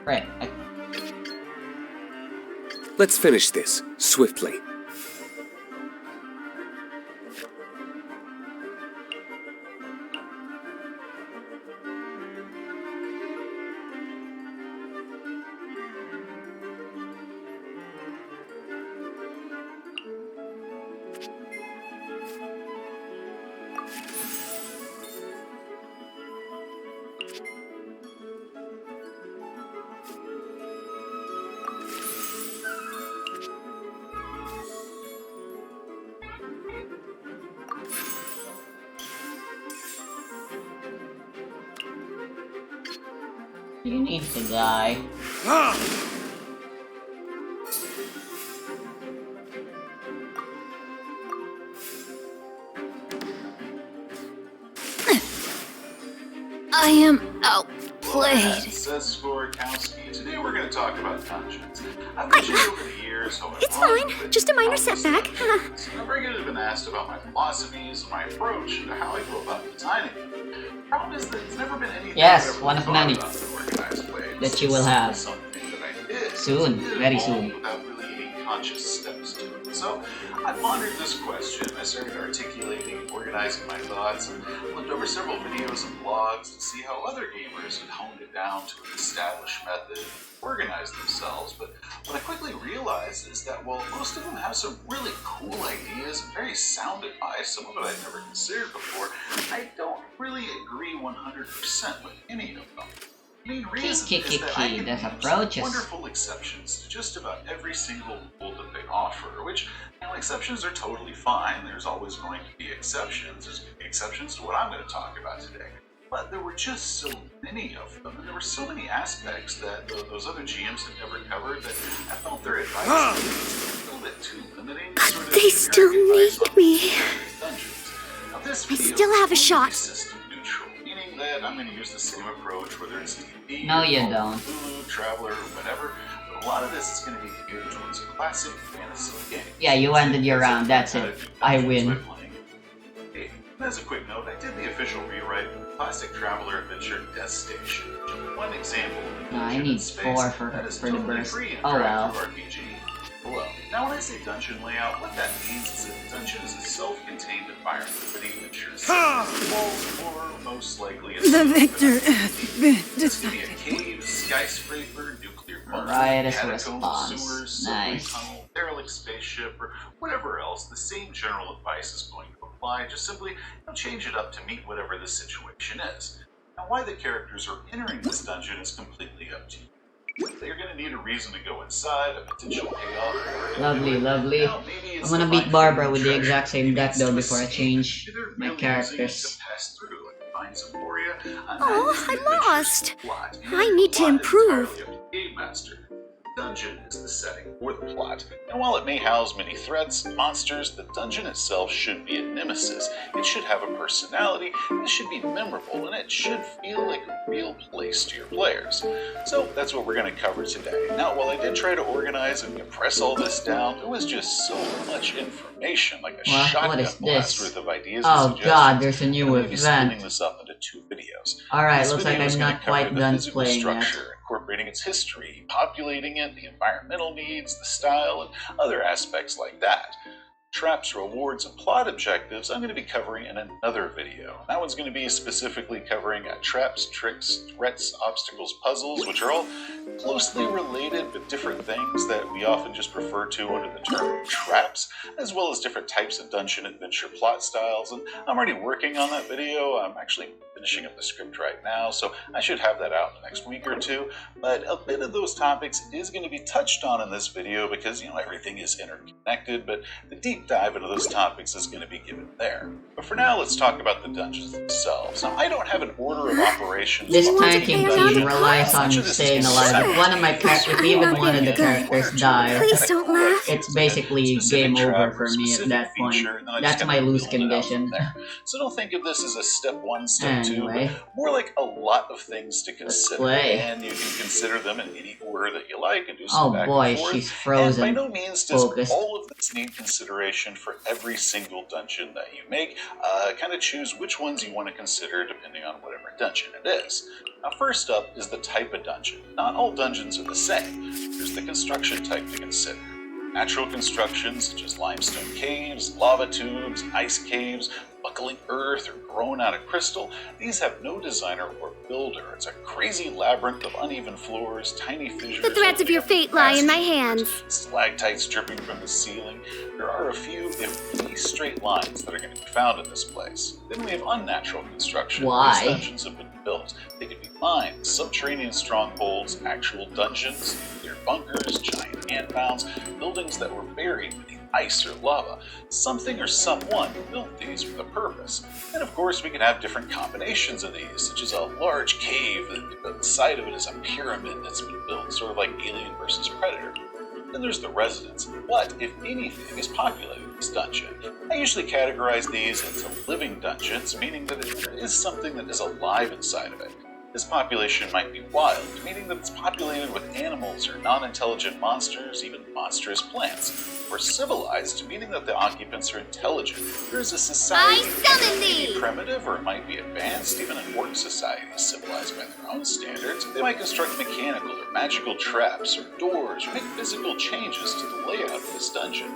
Right. Let's finish this swiftly. You need to die. I am outplayed. Says Skorkowski. Today we're going to talk about dungeons. I've mentioned over the years how It's fine. Just a minor setback. I've regularly been asked about my philosophies and my approach to how I go about designing them. The problem is that it's never been anything Yes, I've ever one of thought many about in an organized way. that you will have. Something that I did. Soon, very soon. Without really any conscious steps to it. So I pondered this question. I started articulating and organizing my thoughts, and looked over several videos and blogs to see how other gamers had honed it down to an established method and organized themselves. But what I quickly realized is that while most of them have some really cool ideas and very sound advice, some of it I'd never considered before, I don't really agree 100% with any of them. The main reason is that I can there's use approaches. wonderful exceptions to just about every single rule that they offer, which, you know, exceptions are totally fine. There's always going to be exceptions. There's going to be exceptions to what I'm going to talk about today. But there were just so many of them, and there were so many aspects that those other GMs had never covered that I felt their advice was a little bit too limiting. Sort of They still need me. dungeons. Now, this I video still have a is shot. system neutral, meaning that I'm going to use the same approach, whether it's D&D, No, you don't. Hulu, Traveler, or whatever. But a lot of this is going to be geared towards classic fantasy games. Yeah, you ended your round, that's it. I win. Hey, as a quick note, I did the official rewrite of the Classic Traveler Adventure Death Station. One example of No, I dungeon need in space 4 for that is the totally burst. free and Oh well. interactive RPG below. Now, when I say dungeon layout, what that means is that the dungeon is a self-contained environment where the adventure is or most likely a The victor This could be a cave, skyscraper, nuclear bunker, Riotous catacomb, response. sewers, subway Nice. tunnel, derelict spaceship, or whatever else. The same general advice is going to apply. Just simply change it up to meet whatever the situation is. Now, why the characters are entering this dungeon is completely up to you. They're going to need a reason to go inside, a potential payoff. Lovely, lovely. Now, maybe it's I'm gonna to beat find Barbara food, with the treasure. exact same Maybe deck it's though to before I escape. change Maybe they're my really using it characters. to pass through, like find Symphoria. Oh, I'm lost. I need to improve. Game Master. Dungeon is the setting for the plot, and while it may house many threats and monsters, the dungeon itself should be a nemesis. It should have a personality, it should be memorable, and it should feel like a real place to your players. So that's what we're going to cover today. Now, while I did try to organize and compress all this down, it was just so much information, like a shotgun what is blast this? worth of ideas Oh and god, there's a I'm new going to be splitting event. this up into 2 videos. Alright, This looks like video is I'm gonna not cover quite the done physical playing yet. structure, incorporating its history, populating it, the environmental needs, the style, and other aspects like that. Traps, rewards, and plot objectives I'm going to be covering in another video. That one's going to be specifically covering traps, tricks, threats, obstacles, puzzles, which are all closely related but different things that we often just refer to under the term traps, as well as different types of dungeon adventure plot styles. And I'm already working on that video. I'm actually finishing up the script right now, so I should have that out in the next week or two. But a bit of those topics is going to be touched on in this video because, everything is interconnected, but the deep dive into those topics is going to be given there. But for now, let's talk about the dungeons themselves. Now, I don't have an order of operations. This for tanking each team dungeon. relies on Each of this staying is alive. If one of my if even one of the Good. characters die, Please don't laugh. it's basically Specific game over trap, for me at specific that point. feature, and then I That's just my kinda loose build it out from condition. there. So don't think of this as a step 1, step 2, Anyway. but more like a lot of things to consider. play. And you can consider them in any order that you like and do some Oh back boy, and forth. she's And frozen. by no means does Focused. all of this need consideration for every single dungeon that you make. Kind of choose which ones you want to consider depending on whatever dungeon it is. Now, first up is the type of dungeon. Not all dungeons are the same. There's the construction type to consider. Natural constructions such as limestone caves, lava tubes, ice caves, buckling earth, or grown out of crystal, these have no designer or builder. It's a crazy labyrinth of uneven floors, tiny fissures. The threads of your fate lie in my hands. Stalactites dripping from the ceiling. There are a few, if any, straight lines that are going to be found in this place. Then we have unnatural construction. Why? These dungeons have been built. They could be mines, subterranean strongholds, actual dungeons, nuclear bunkers, giant ant mounds, buildings that were buried beneath ice or lava. Something or someone built these with a purpose. And of course, we can have different combinations of these, such as a large cave, and the side of it is a pyramid that's been built, sort of like Alien versus Predator. Then there's the residence. What, if anything, is populating this dungeon? I usually categorize these into living dungeons, meaning that there is something that is alive inside of it. This population might be wild, meaning that it's populated with animals or non-intelligent monsters, even monstrous plants. Or civilized, meaning that the occupants are intelligent. There is a society that may be primitive or it might be advanced, even in orc societies, civilized by their own standards. They might construct mechanical or magical traps or doors or make physical changes to the layout of this dungeon.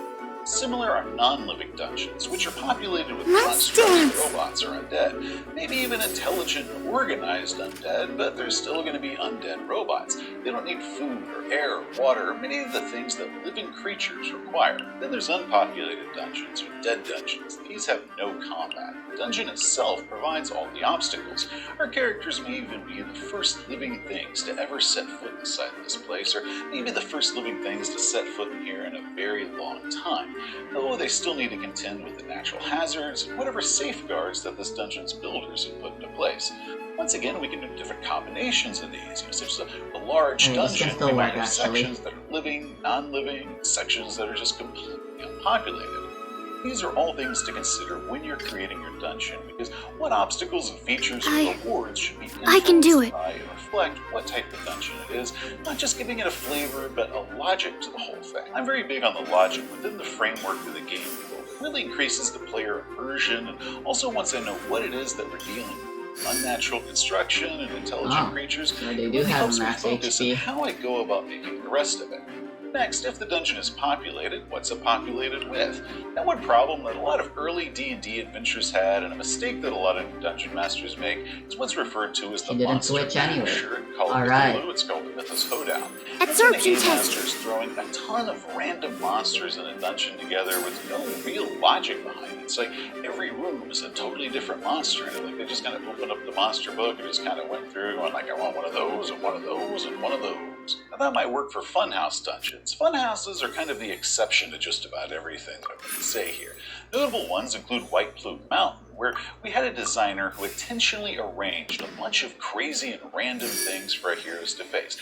Similar are non-living dungeons, which are populated with constructs, robots, or undead. Maybe even intelligent, organized undead, but they're still going to be undead robots. They don't need food or air or water or many of the things that living creatures require. Then there's unpopulated dungeons or dead dungeons. These have no combat. The dungeon itself provides all the obstacles. Our characters may even be the first living things to ever set foot inside this place, or maybe the first living things to set foot in here in a very long time. Though they still need to contend with the natural hazards and whatever safeguards that this dungeon's builders have put into place. Once again, we can do different combinations of these, such as a large dungeon. We might have sections that are living, non-living, sections that are just completely unpopulated. These are all things to consider when you're creating your dungeon, because what obstacles and features and rewards should be influenced by and reflect what type of dungeon it is, not just giving it a flavor, but a logic to the whole thing. I'm very big on the logic within the framework of the game. It really increases the player immersion, and also once I know what it is that we're dealing with, unnatural construction and intelligent creatures, it really helps me focus on how I go about making the rest of it. Next, if the dungeon is populated, what's it populated with? Now, one problem that a lot of early D&D adventurers had, and a mistake that a lot of dungeon masters make, is what's referred to as the monster masher. In Call of Cthulhu, it's called the Mythos Hoedown. Absorption test. Masters throwing a ton of random monsters in a dungeon together with no real logic behind it. It's like every room is a totally different monster. Like they just kind of opened up the monster book and just kind of went through going like, I want one of those and one of those and one of those. Now that might work for funhouse dungeons. Funhouses are kind of the exception to just about everything that I'm going to say here. Notable ones include White Plume Mountain, where we had a designer who intentionally arranged a bunch of crazy and random things for our heroes to face.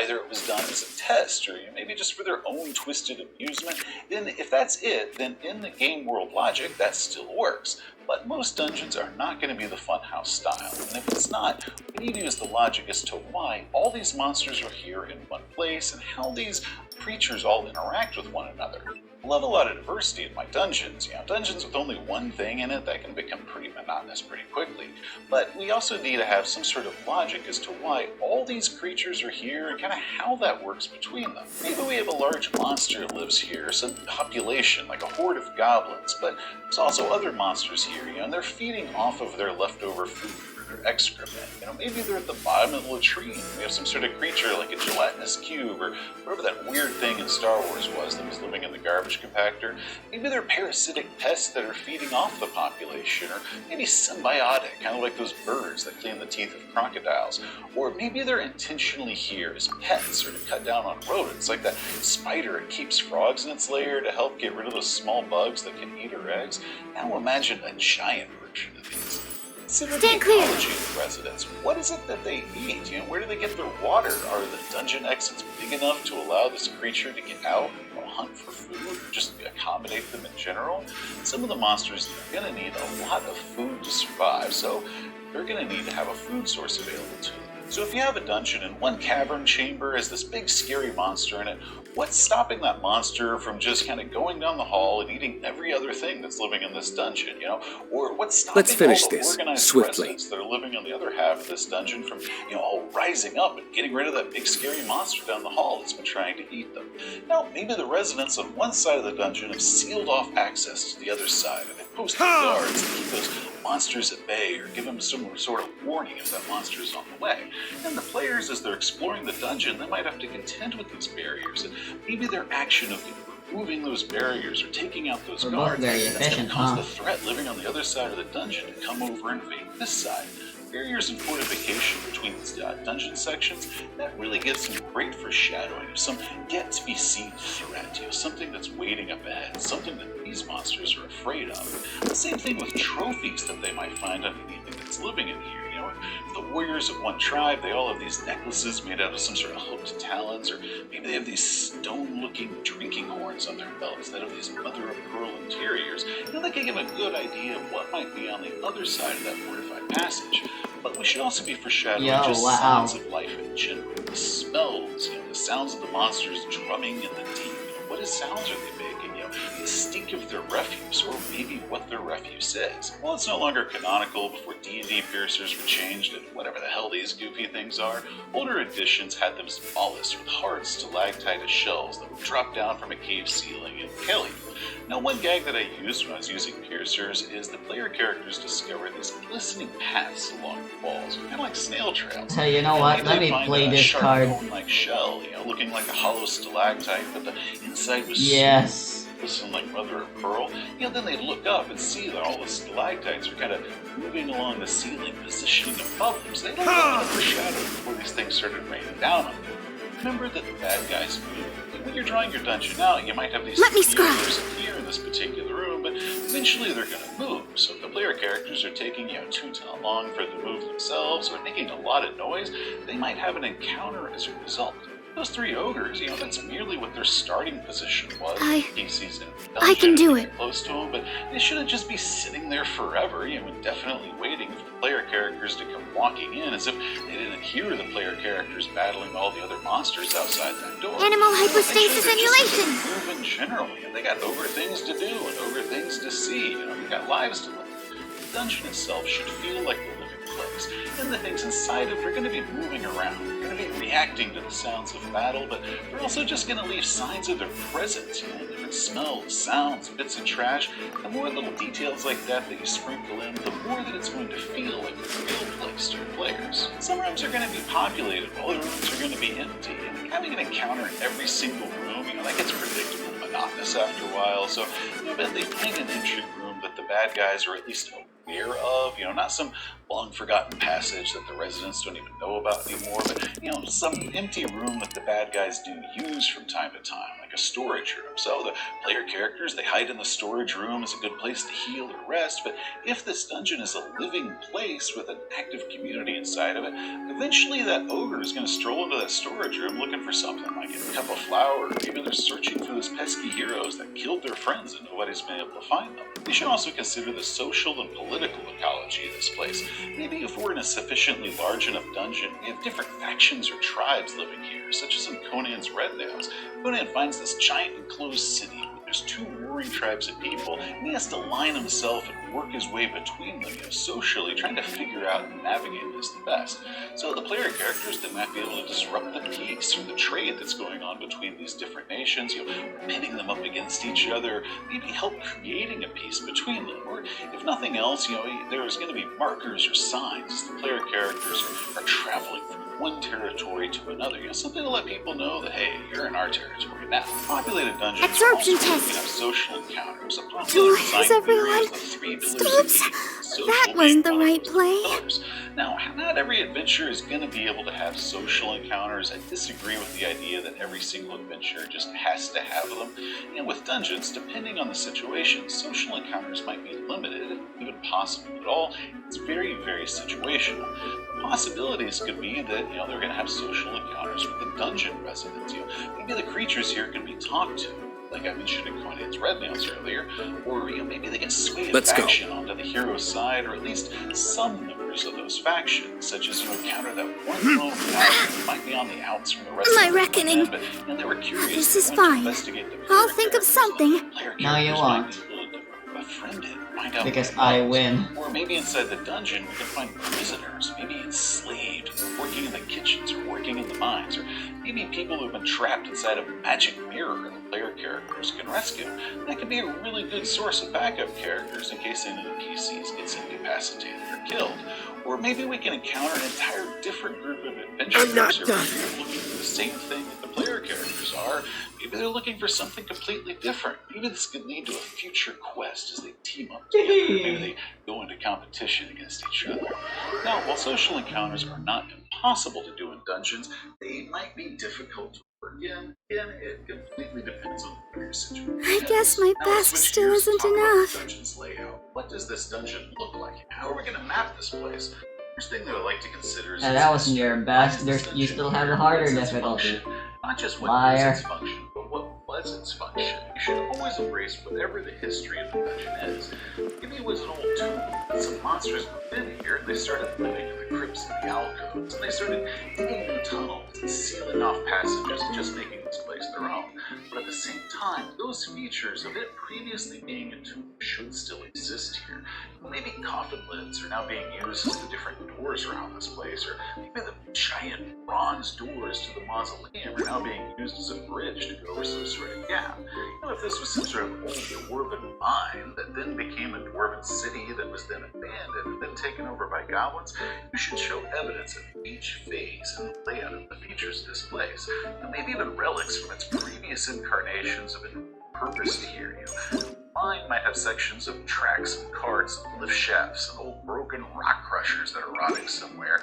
Either it was done as a test, or maybe just for their own twisted amusement. Then if that's it, then in the game world logic, that still works. But most dungeons are not going to be the funhouse style, and if it's not, we need to use the logic as to why all these monsters are here in one place and how these creatures all interact with one another. I love a lot of diversity in my dungeons. Dungeons with only one thing in it, that can become pretty monotonous pretty quickly. But we also need to have some sort of logic as to why all these creatures are here and kind of how that works between them. Maybe we have a large monster that lives here, some population, like a horde of goblins, but there's also other monsters here, and they're feeding off of their leftover food. Their excrement. Maybe they're at the bottom of the latrine. We have some sort of creature like a gelatinous cube or whatever that weird thing in Star Wars was that was living in the garbage compactor. Maybe they're parasitic pests that are feeding off the population, or maybe symbiotic, kind of like those birds that clean the teeth of crocodiles. Or maybe they're intentionally here as pets or to cut down on rodents, like that spider that keeps frogs in its lair to help get rid of those small bugs that can eat her eggs. Now imagine a giant version of these. Consider the ecology of the residents. What is it that they eat? Where do they get their water? Are the dungeon exits big enough to allow this creature to get out and hunt for food, or just accommodate them in general? Some of the monsters are going to need a lot of food to survive, so they're going to need to have a food source available to them. So if you have a dungeon and one cavern chamber has this big scary monster in it, what's stopping that monster from just kind of going down the hall and eating every other thing that's living in this dungeon, Or what's stopping all the organized residents that are living on the other half of this dungeon from, all rising up and getting rid of that big scary monster down the hall that's been trying to eat them? Now, maybe the residents on one side of the dungeon have sealed off access to the other side, and they've posted guards to keep those monsters at bay or give them some sort of warning if that monster is on the way. And the players, as they're exploring the dungeon, they might have to contend with these barriers, and maybe their action of removing those barriers or taking out those guards, that's going to cause the threat living on the other side of the dungeon to come over and invade this side. Barriers and fortification between dungeon sections, that really gives some great foreshadowing of some yet-to-be-seen threat, something that's waiting up ahead, something that these monsters are afraid of. The same thing with trophies that they might find on anything that's living in here. The warriors of one tribe, they all have these necklaces made out of some sort of hooked talons, or maybe they have these stone-looking drinking horns on their belts that have these mother-of-pearl interiors. They can give a good idea of what might be on the other side of that fortified passage. But we should also be foreshadowing signs of life in general. The smells, the sounds of the monsters drumming in the deep. What sounds are they making? The stink of their refuse, or maybe what their refuse is. Well, it's no longer canonical. Before D&D piercers were changed and whatever the hell these goofy things are, older editions had them smallest with hard stalactite shells that would drop down from a cave ceiling and kill you. Now, one gag that I used when I was using piercers is the player characters discover these glistening paths along the walls, kind of like snail trails. Hey, you know what? Let me play this card. Like shell, looking like a hollow stalactite, but the inside was glistening like mother of pearl. Then they look up and see that all the stalactites are kind of moving along the ceiling, positioning above them, so they don't have a shadow before these things started raining down on them. Remember that the bad guys move. When you're drawing your dungeon out, you might have these features appear in this particular room, but eventually they're going to move. So if the player characters are taking too long for them to move themselves or making a lot of noise, they might have an encounter as a result. Those three ogres, that's merely what their starting position was. I can do it. Close to them, but they shouldn't just be sitting there forever, indefinitely waiting for the player characters to come walking in as if they didn't hear the player characters battling all the other monsters outside that door. Animal hypostasis emulation! Moving generally, and they got ogre things to do and ogre things to see. They got lives to live. The dungeon itself should feel like a living place, and the things inside of it are going to be moving around. They're going to be reacting to the sounds of battle, but they're also just going to leave signs of their presence, different smells, sounds, bits of trash. The more little details like that you sprinkle in, the more that it's going to feel like a real place to your players. Some rooms are going to be populated, while other rooms are going to be empty, and having an encounter in every single room, that gets predictable and monotonous after a while, so but they find an entry room that the bad guys are at least aware of, not some long-forgotten passage that the residents don't even know about anymore, but, some empty room that the bad guys do use from time to time, like a storage room. So the player characters, they hide in the storage room as a good place to heal or rest, but if this dungeon is a living place with an active community inside of it, eventually that ogre is going to stroll into that storage room looking for something, like a cup of flour, or maybe they're searching for those pesky heroes that killed their friends and nobody's been able to find them. You should also consider the social and political ecology of this place. Maybe if we're in a sufficiently large enough dungeon, we have different factions or tribes living here, such as in Conan's Red Nails. Conan finds this giant enclosed city where there's two warring tribes of people, and he has to line himself and work his way between them, socially, trying to figure out and navigate this the best. So the player characters, they might be able to disrupt the peace or the trade that's going on between these different nations, pitting them up against each other, maybe help creating a peace between them. Or if nothing else, there's going to be markers or signs as the player characters are traveling from one territory to another. Something to let people know that, hey, you're in our territory now. Populated dungeons Absorption also test. have social encounters. Is everyone? Steve's? That wasn't the right play. Now, not every adventure is going to be able to have social encounters. I disagree with the idea that every single adventure just has to have them. And with dungeons, depending on the situation, social encounters might be limited, even possible at all. It's very, very situational. The possibilities could be that, they're going to have social encounters with the dungeon residents. Maybe the creatures here can be talked to, like I mentioned in Conan's Red Nails earlier, or maybe they can sway a faction onto the hero's side, or at least some members of those factions, such as you encounter that one lone paladin who might be on the outs from the rest My of the reckoning. but they were curious. This is to fine. investigate the I'll think of something. No, you won't. Befriended, find out Because I win. Or maybe inside the dungeon we can find prisoners, maybe enslaved, working in the kitchens or working in the mines, or maybe people who've been trapped inside a magic mirror and the player characters can rescue. That could be a really good source of backup characters in case any of the PCs gets incapacitated or killed. Or maybe we can encounter an entire different group of adventurers who are looking for the same thing that the player characters are. Maybe they're looking for something completely different. Maybe this could lead to a future quest as they team up together. Maybe they go into competition against each other. Now, while social encounters are not impossible to do in dungeons, they might be difficult to work in. Again, it completely depends on the player situation. I guess my best still isn't enough. Dungeon's layout. What does this dungeon look like? How are we going to map this place? First thing that I'd like to consider is Yeah, that wasn't your best. You still have a harder difficulty. Not just what Liar. is its function, but what was its function. You should always embrace whatever the history of the dungeon is. Maybe it was an old tomb, but some monsters moved in here and they started living in the crypts and the alcoves, and they started digging the tunnels and sealing off passages and just making this place their own. But at the same time, those features of it previously being a tomb should still exist here. Maybe coffin lids are now being used as the different doors around this place, or maybe the giant bronze doors to the mausoleum are now being used as a bridge to go over some sort of gap. If this was some sort of old dwarven mine that then became a dwarven city that was then abandoned and then taken over by goblins, you should show evidence of each phase and the layout of the features of this place, and maybe even relics from its previous incarnations of its purpose here. Mine might have sections of tracks and carts and lift shafts and old broken rock crushers that are rotting somewhere.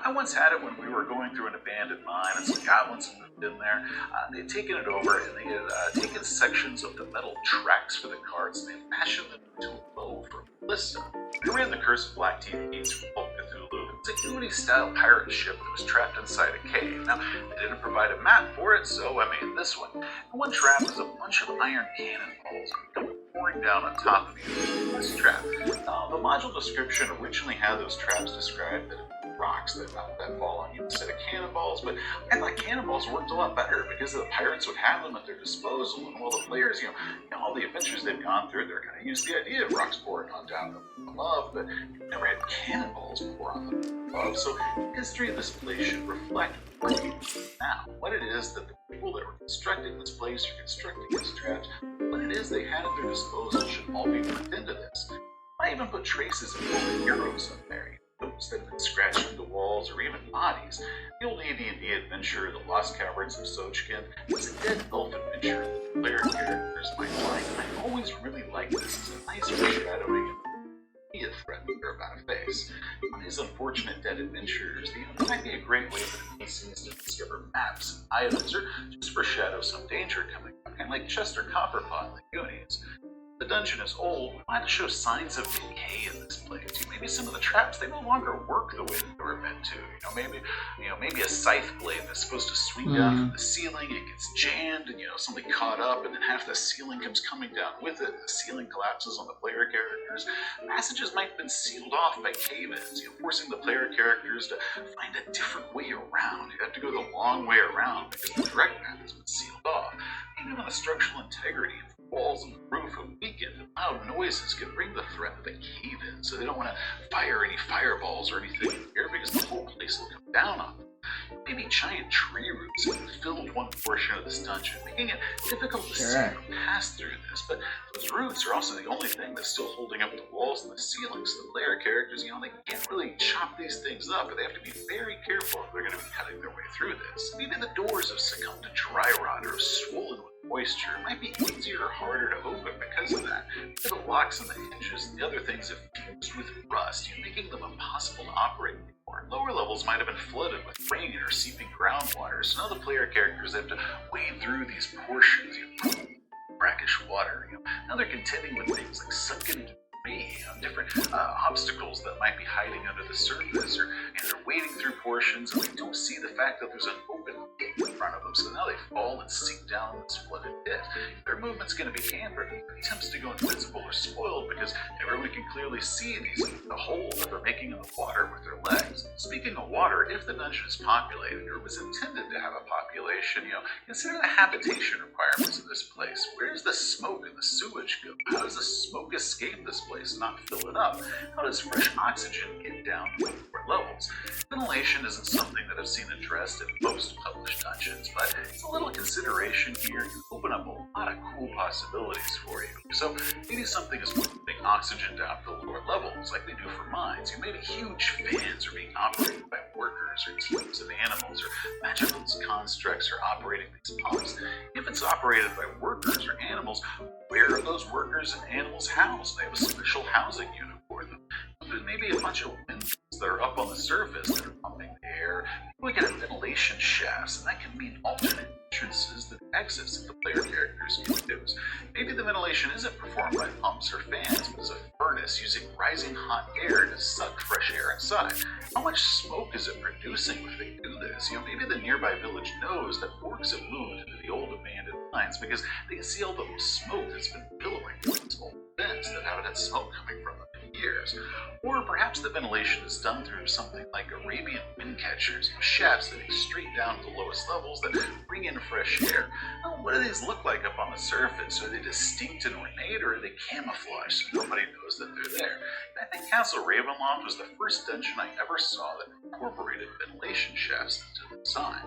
I once had it when we were going through an abandoned mine and some goblins had moved in there. They had taken it over and they had taken sections of the metal tracks for the carts and they had fashioned them into a bow for Melissa. They ran the Curse of Black Teeth Gates from Old Cthulhu. It's a Goonies-style pirate ship that was trapped inside a cave. Now, they didn't provide a map for it, so I made this one. And one trap was a bunch of iron cannonballs pouring down on top of you. This trap. The module description originally had those traps described that rocks that fall on you instead of cannonballs, but I thought cannonballs worked a lot better because the pirates would have them at their disposal, and while the players, all the adventures they've gone through, they're going to use the idea of rocks pouring on down from above, but never had cannonballs pour on them above. So the history of this place should reflect now what it is that the people that were constructing this place or constructing these traps, what it is they had at their disposal should all be worked into this. I even put traces of the heroes up there. Notes that have been scratching the walls, or even bodies. The old AD&D adventure, The Lost Caverns of Sojkin, is a dead elf adventure that the player characters might like. I always really like this as a nice foreshadowing and be a threat they're about to face. On these unfortunate dead adventurers, it might be a great way for the PCs to discover maps and items, or just foreshadow some danger coming up, kind of like Chester Copperpot in the Goonies. The dungeon is old, we want to show signs of decay in this place. Maybe some of the traps, they no longer work the way they were meant to. Maybe a scythe blade that's supposed to swing down from the ceiling, it gets jammed, and something caught up, and then half the ceiling comes coming down with it, and the ceiling collapses on the player characters. Passages might have been sealed off by cave-ins, forcing the player characters to find a different way around. You have to go the long way around because the direct path has been sealed off. Even the structural integrity of the walls and the roof are weakened, and loud noises can bring the threat of the cave-in, so they don't want to fire any fireballs or anything in here because the whole place will come down on them. Maybe giant tree roots have filled one portion of this dungeon, making it difficult to see or pass through this, but those roots are also the only thing that's still holding up the walls and the ceiling, so the player characters, they can't really chop these things up, but they have to be very careful if they're going to be cutting their way through this. Maybe the doors have succumbed to dry rot or have swollen with moisture. It might be easier or harder to open because of that. The locks and the hinges and the other things have fused with rust, making them impossible to operate anymore. Lower levels might have been flooded with rain or seeping groundwater, so now the player characters have to wade through these portions, brackish water. Now they're contending with things like sunken debris, different obstacles that might be hiding under the surface, or they're wading through portions and they don't see the fact that there's an open pit in front of them, so now they fall and sink down in this flooded pit. Their movement's going to be hampered, and their attempts to go invisible are spoiled because everyone can clearly see the hole that they're making in the water with their legs. Speaking of water, if the dungeon is populated or was intended to have a population, consider the habitation requirements of this place. Where does the smoke and the sewage go? How does the smoke escape this place and not fill it up? How does fresh oxygen get down to lower levels? Ventilation isn't something that I've seen addressed in most published dungeons, but it's a little consideration here can open up a lot of cool possibilities for you. So maybe something is moving oxygen down to the lower levels like they do for mines. Maybe huge fans are being operated by workers or teams of animals, or magical constructs are operating these pumps. If it's operated by workers or animals, where are those workers and animals housed? They have a special housing unit for them. There's maybe a bunch of windows that are up on the surface that are pumping the air. We can have ventilation shafts, and that can mean alternate entrances than exits that the player characters can use. Maybe the ventilation isn't performed by pumps or fans, but is a furnace using rising hot air to suck fresh air inside. How much smoke is it producing when they do this? Maybe the nearby village knows that orcs have moved into the old abandoned mines because they can see all the smoke that's been billowing from these old vents that haven't had smoke coming from them in years. Or perhaps the ventilation is done through something like Arabian wind catchers, shafts that go straight down to the lowest levels that bring in fresh air. Now, what do these look like up on the surface? Are they distinct and ornate, or are they camouflaged so nobody knows that they're there? And I think Castle Ravenloft was the first dungeon I ever saw that incorporated ventilation shafts into the design.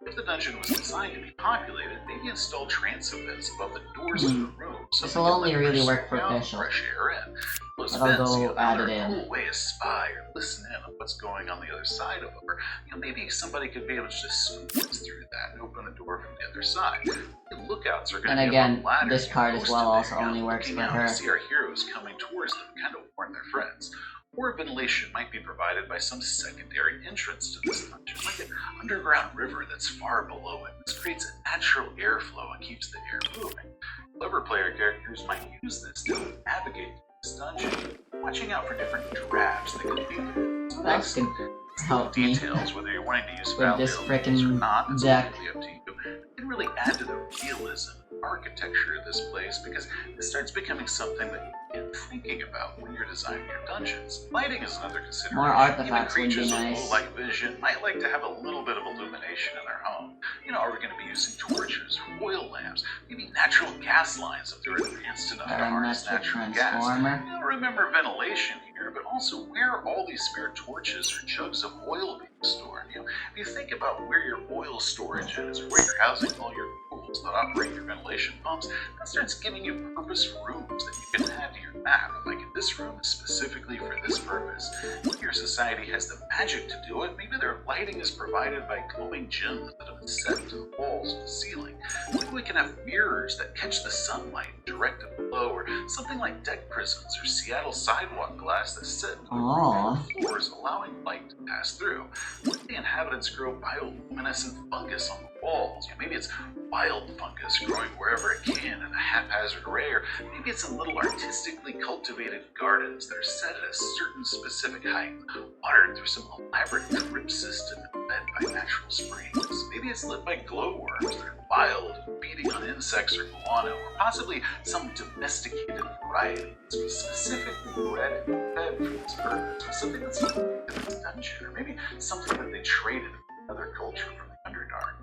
If the dungeon was designed to be populated, maybe install transom vents above the doors of the room. So this will only really work for official. Fresh air in. Those I'll vents, go add it in. A cool way to spy or listen in on what's going on the other side of them. Or maybe somebody could be able to just scoop through that and open the door from the other side. The lookouts are going to And be again, up on ladders, this card as well also only works looking for out her. to see our heroes coming towards them, kind of warn their friends. Or ventilation might be provided by some secondary entrance to this dungeon, like an underground river that's far below it. This creates a natural airflow and keeps the air moving. Clever player characters might use this to navigate this dungeon, watching out for different traps that could be there. That could help me details, whether you're wanting to use with this frickin' or not, it's deck. completely up to you. It can really add to the realism and architecture of this place because it starts becoming something that you begin thinking about when you're designing your dungeons. Lighting is another consideration. More artifacts Even would be creatures with nice. low light vision might like to have a little bit of illumination in their home. Are we going to be using torches or oil lamps? Maybe natural gas lines if they're advanced enough to harness natural gas. Remember ventilation here, but also where are all these spare torches or jugs of oil being stored? If you think about where your oil storage is, or where you're housing all your tools that operate your ventilation pumps, that starts giving you purpose rooms that you can add to your map. Like this room is specifically for this purpose. If your society has the magic to do it, maybe their lighting is provided by glowing gems that have been set to the walls and the ceiling. Maybe we can have mirrors that catch the sunlight directed below, or something like deck prisms or Seattle sidewalk glass that's set into the floors, allowing light to pass through. The inhabitants grow bioluminescent fungus on the walls. Maybe it's wild fungus growing wherever it can in a haphazard array, or maybe it's in little artistically cultivated gardens that are set at a certain specific height, watered through some elaborate drip system and fed by natural springs. Maybe it's lit by glowworms that are wild and feeding on insects or guano, or possibly some domesticated variety that's specifically bred and fed for this purpose, or something that's unique to this dungeon, or maybe something that they traded from another culture from the Underdark.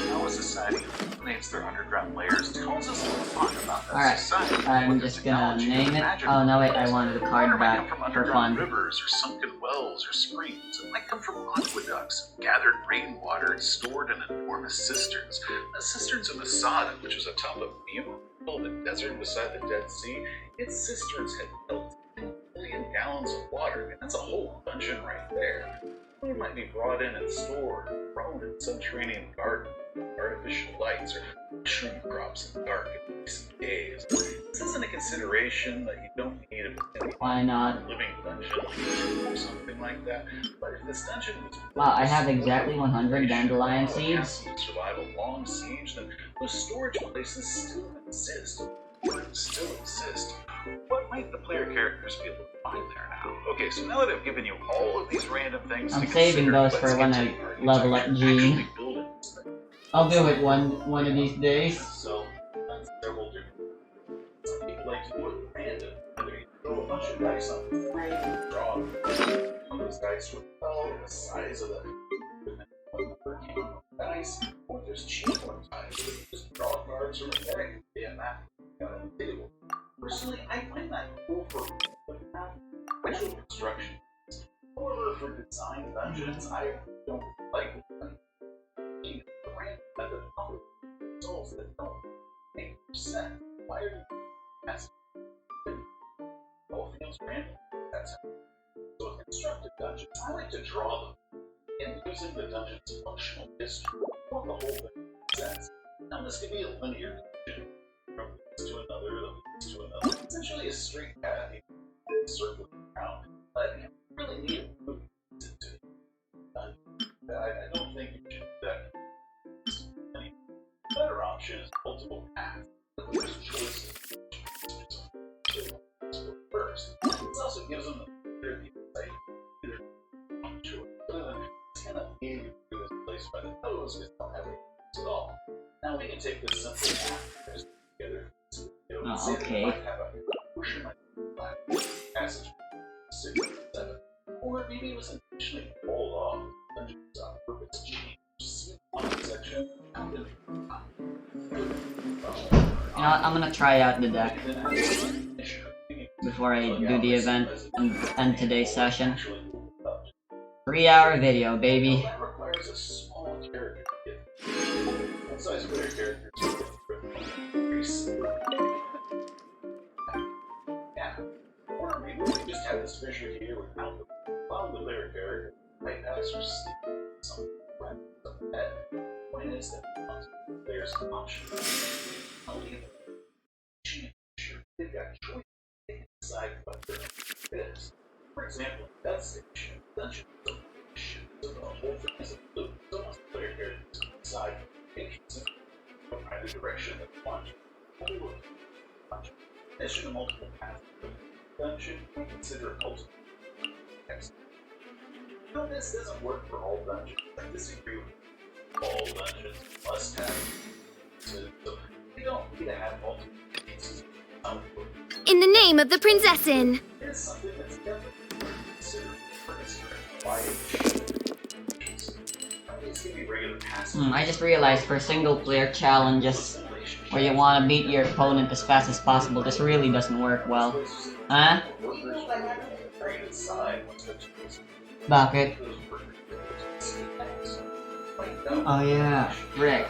How a society illuminates their underground layers tells us a lot about that society. I'm just gonna name it. Oh no, wait, I wanted the card back for fun. Rivers or sunken wells or springs. It might come from aqueducts, gathered rainwater and stored in enormous cisterns. The cisterns of Masada, which was atop a beautiful desert beside the Dead Sea, its cisterns had held 10 million gallons of water, and that's a whole dungeon right there. Food might be brought in and stored, grown in subterranean gardens, artificial lights, or mushroom crops in dark and recent days. This isn't a consideration that you don't need Why not? living dungeon or something like that. But if this dungeon was Wow, I have exactly 100 dandelion seeds. survive a long siege, then those storage places still exist. What might the player characters be able to find there now? Okay, so now that I've given you all of these random things, I'm saving those for when I level up Gene. I'll do it one of these days. So that's several different. Some people like to do it random. Whether you throw a bunch of dice on the screen, draw one of those dice with the size of the dice, or there's cheap one time. So you just draw cards from a deck and that got on the table. Personally, I find that cool for visual construction. However, for design dungeons, I don't like them. The random method of results that don't make sense. Why are you asking? All feels random. That's it. So with constructed dungeons, I like to draw them. And using the dungeon's functional history, I want the whole thing to make sense. Now this could be a linear dungeon, from this to another, this to another. Essentially a straight path, circling around. But you really need a move to dungeon. I don't think you should do that. simple path. The player's choices first. This also gives them the insight to their choice. It's kind of being through this place by the nose because they don't have it at all. Now we can take this simple path and just put together. Oh, okay. Passage 6, 7. Or maybe it was intentionally pulled off dungeons on purpose. See the section. You know what, I'm gonna try out the deck before I do the event and end today's session. 3-hour video, baby. That requires a small character to get one size player character yeah. Or maybe we just have this fissure here without the player character right now it's just some right up the head. The point is that there's an option. Only they've got choice. They can decide what their is. For example, that station, dungeon, so the whole thing is a loop. So once the player character decide either direction that they want. This should have multiple paths. Dungeon, we consider multiple text. Now this doesn't work for all dungeons. I disagree with all dungeons must have. So you don't need to have multiple pieces. In the name of the Prinzessin! It is something that's definitely considered for history. Why these can be regular passes. I just realized for single player challenges where you want to beat your opponent as fast as possible, this really doesn't work well. Huh? Bakit? Oh yeah, Rick.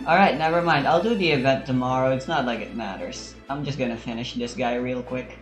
Alright, never mind. I'll do the event tomorrow. It's not like it matters. I'm just gonna finish this guy real quick.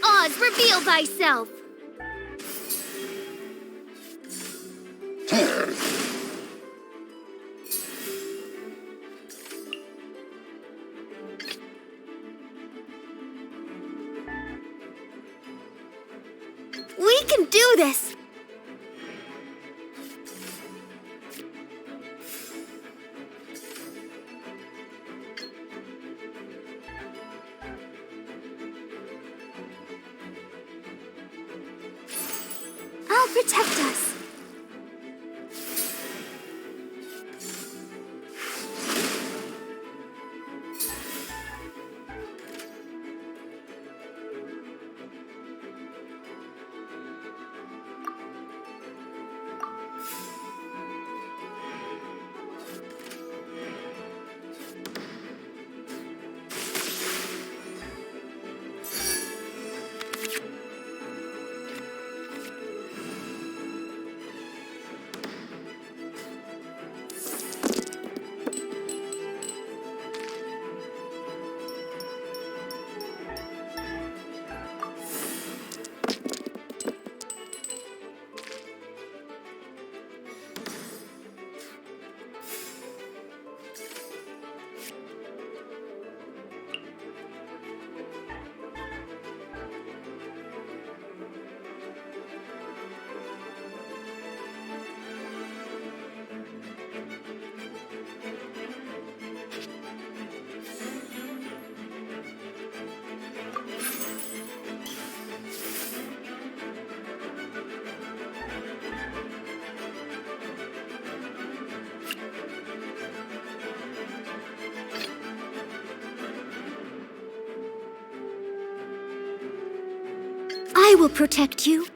Oz, reveal thyself! We can do this! I'll protect us. I will protect you.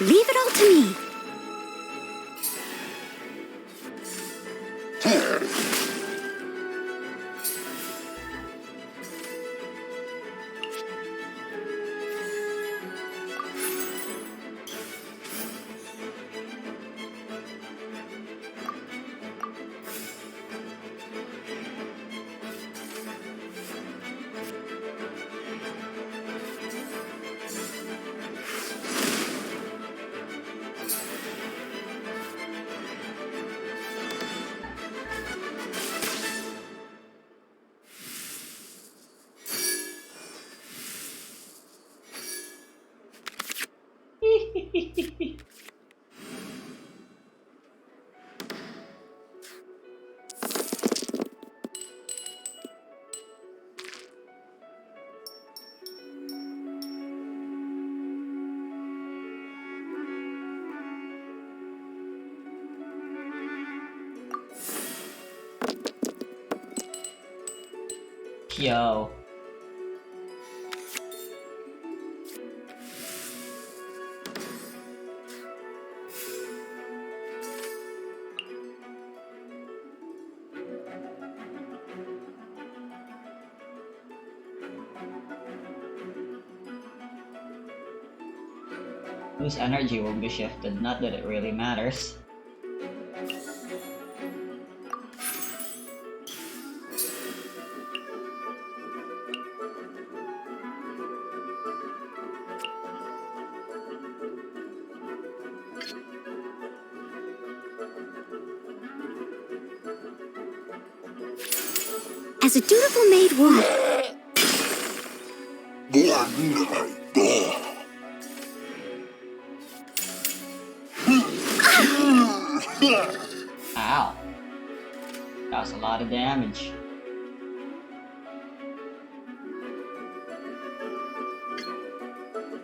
Leave it all to me. Yo. Whose energy will be shifted, not that it really matters. As a dutiful maid would. Ow. That was a lot of damage.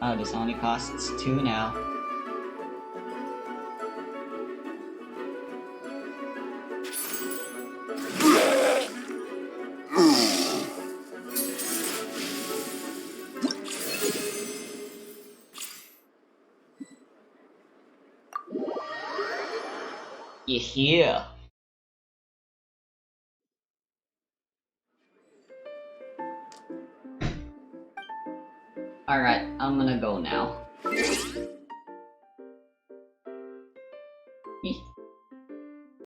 Oh, this only costs 2 now. Yeah. Alright, I'm gonna go now.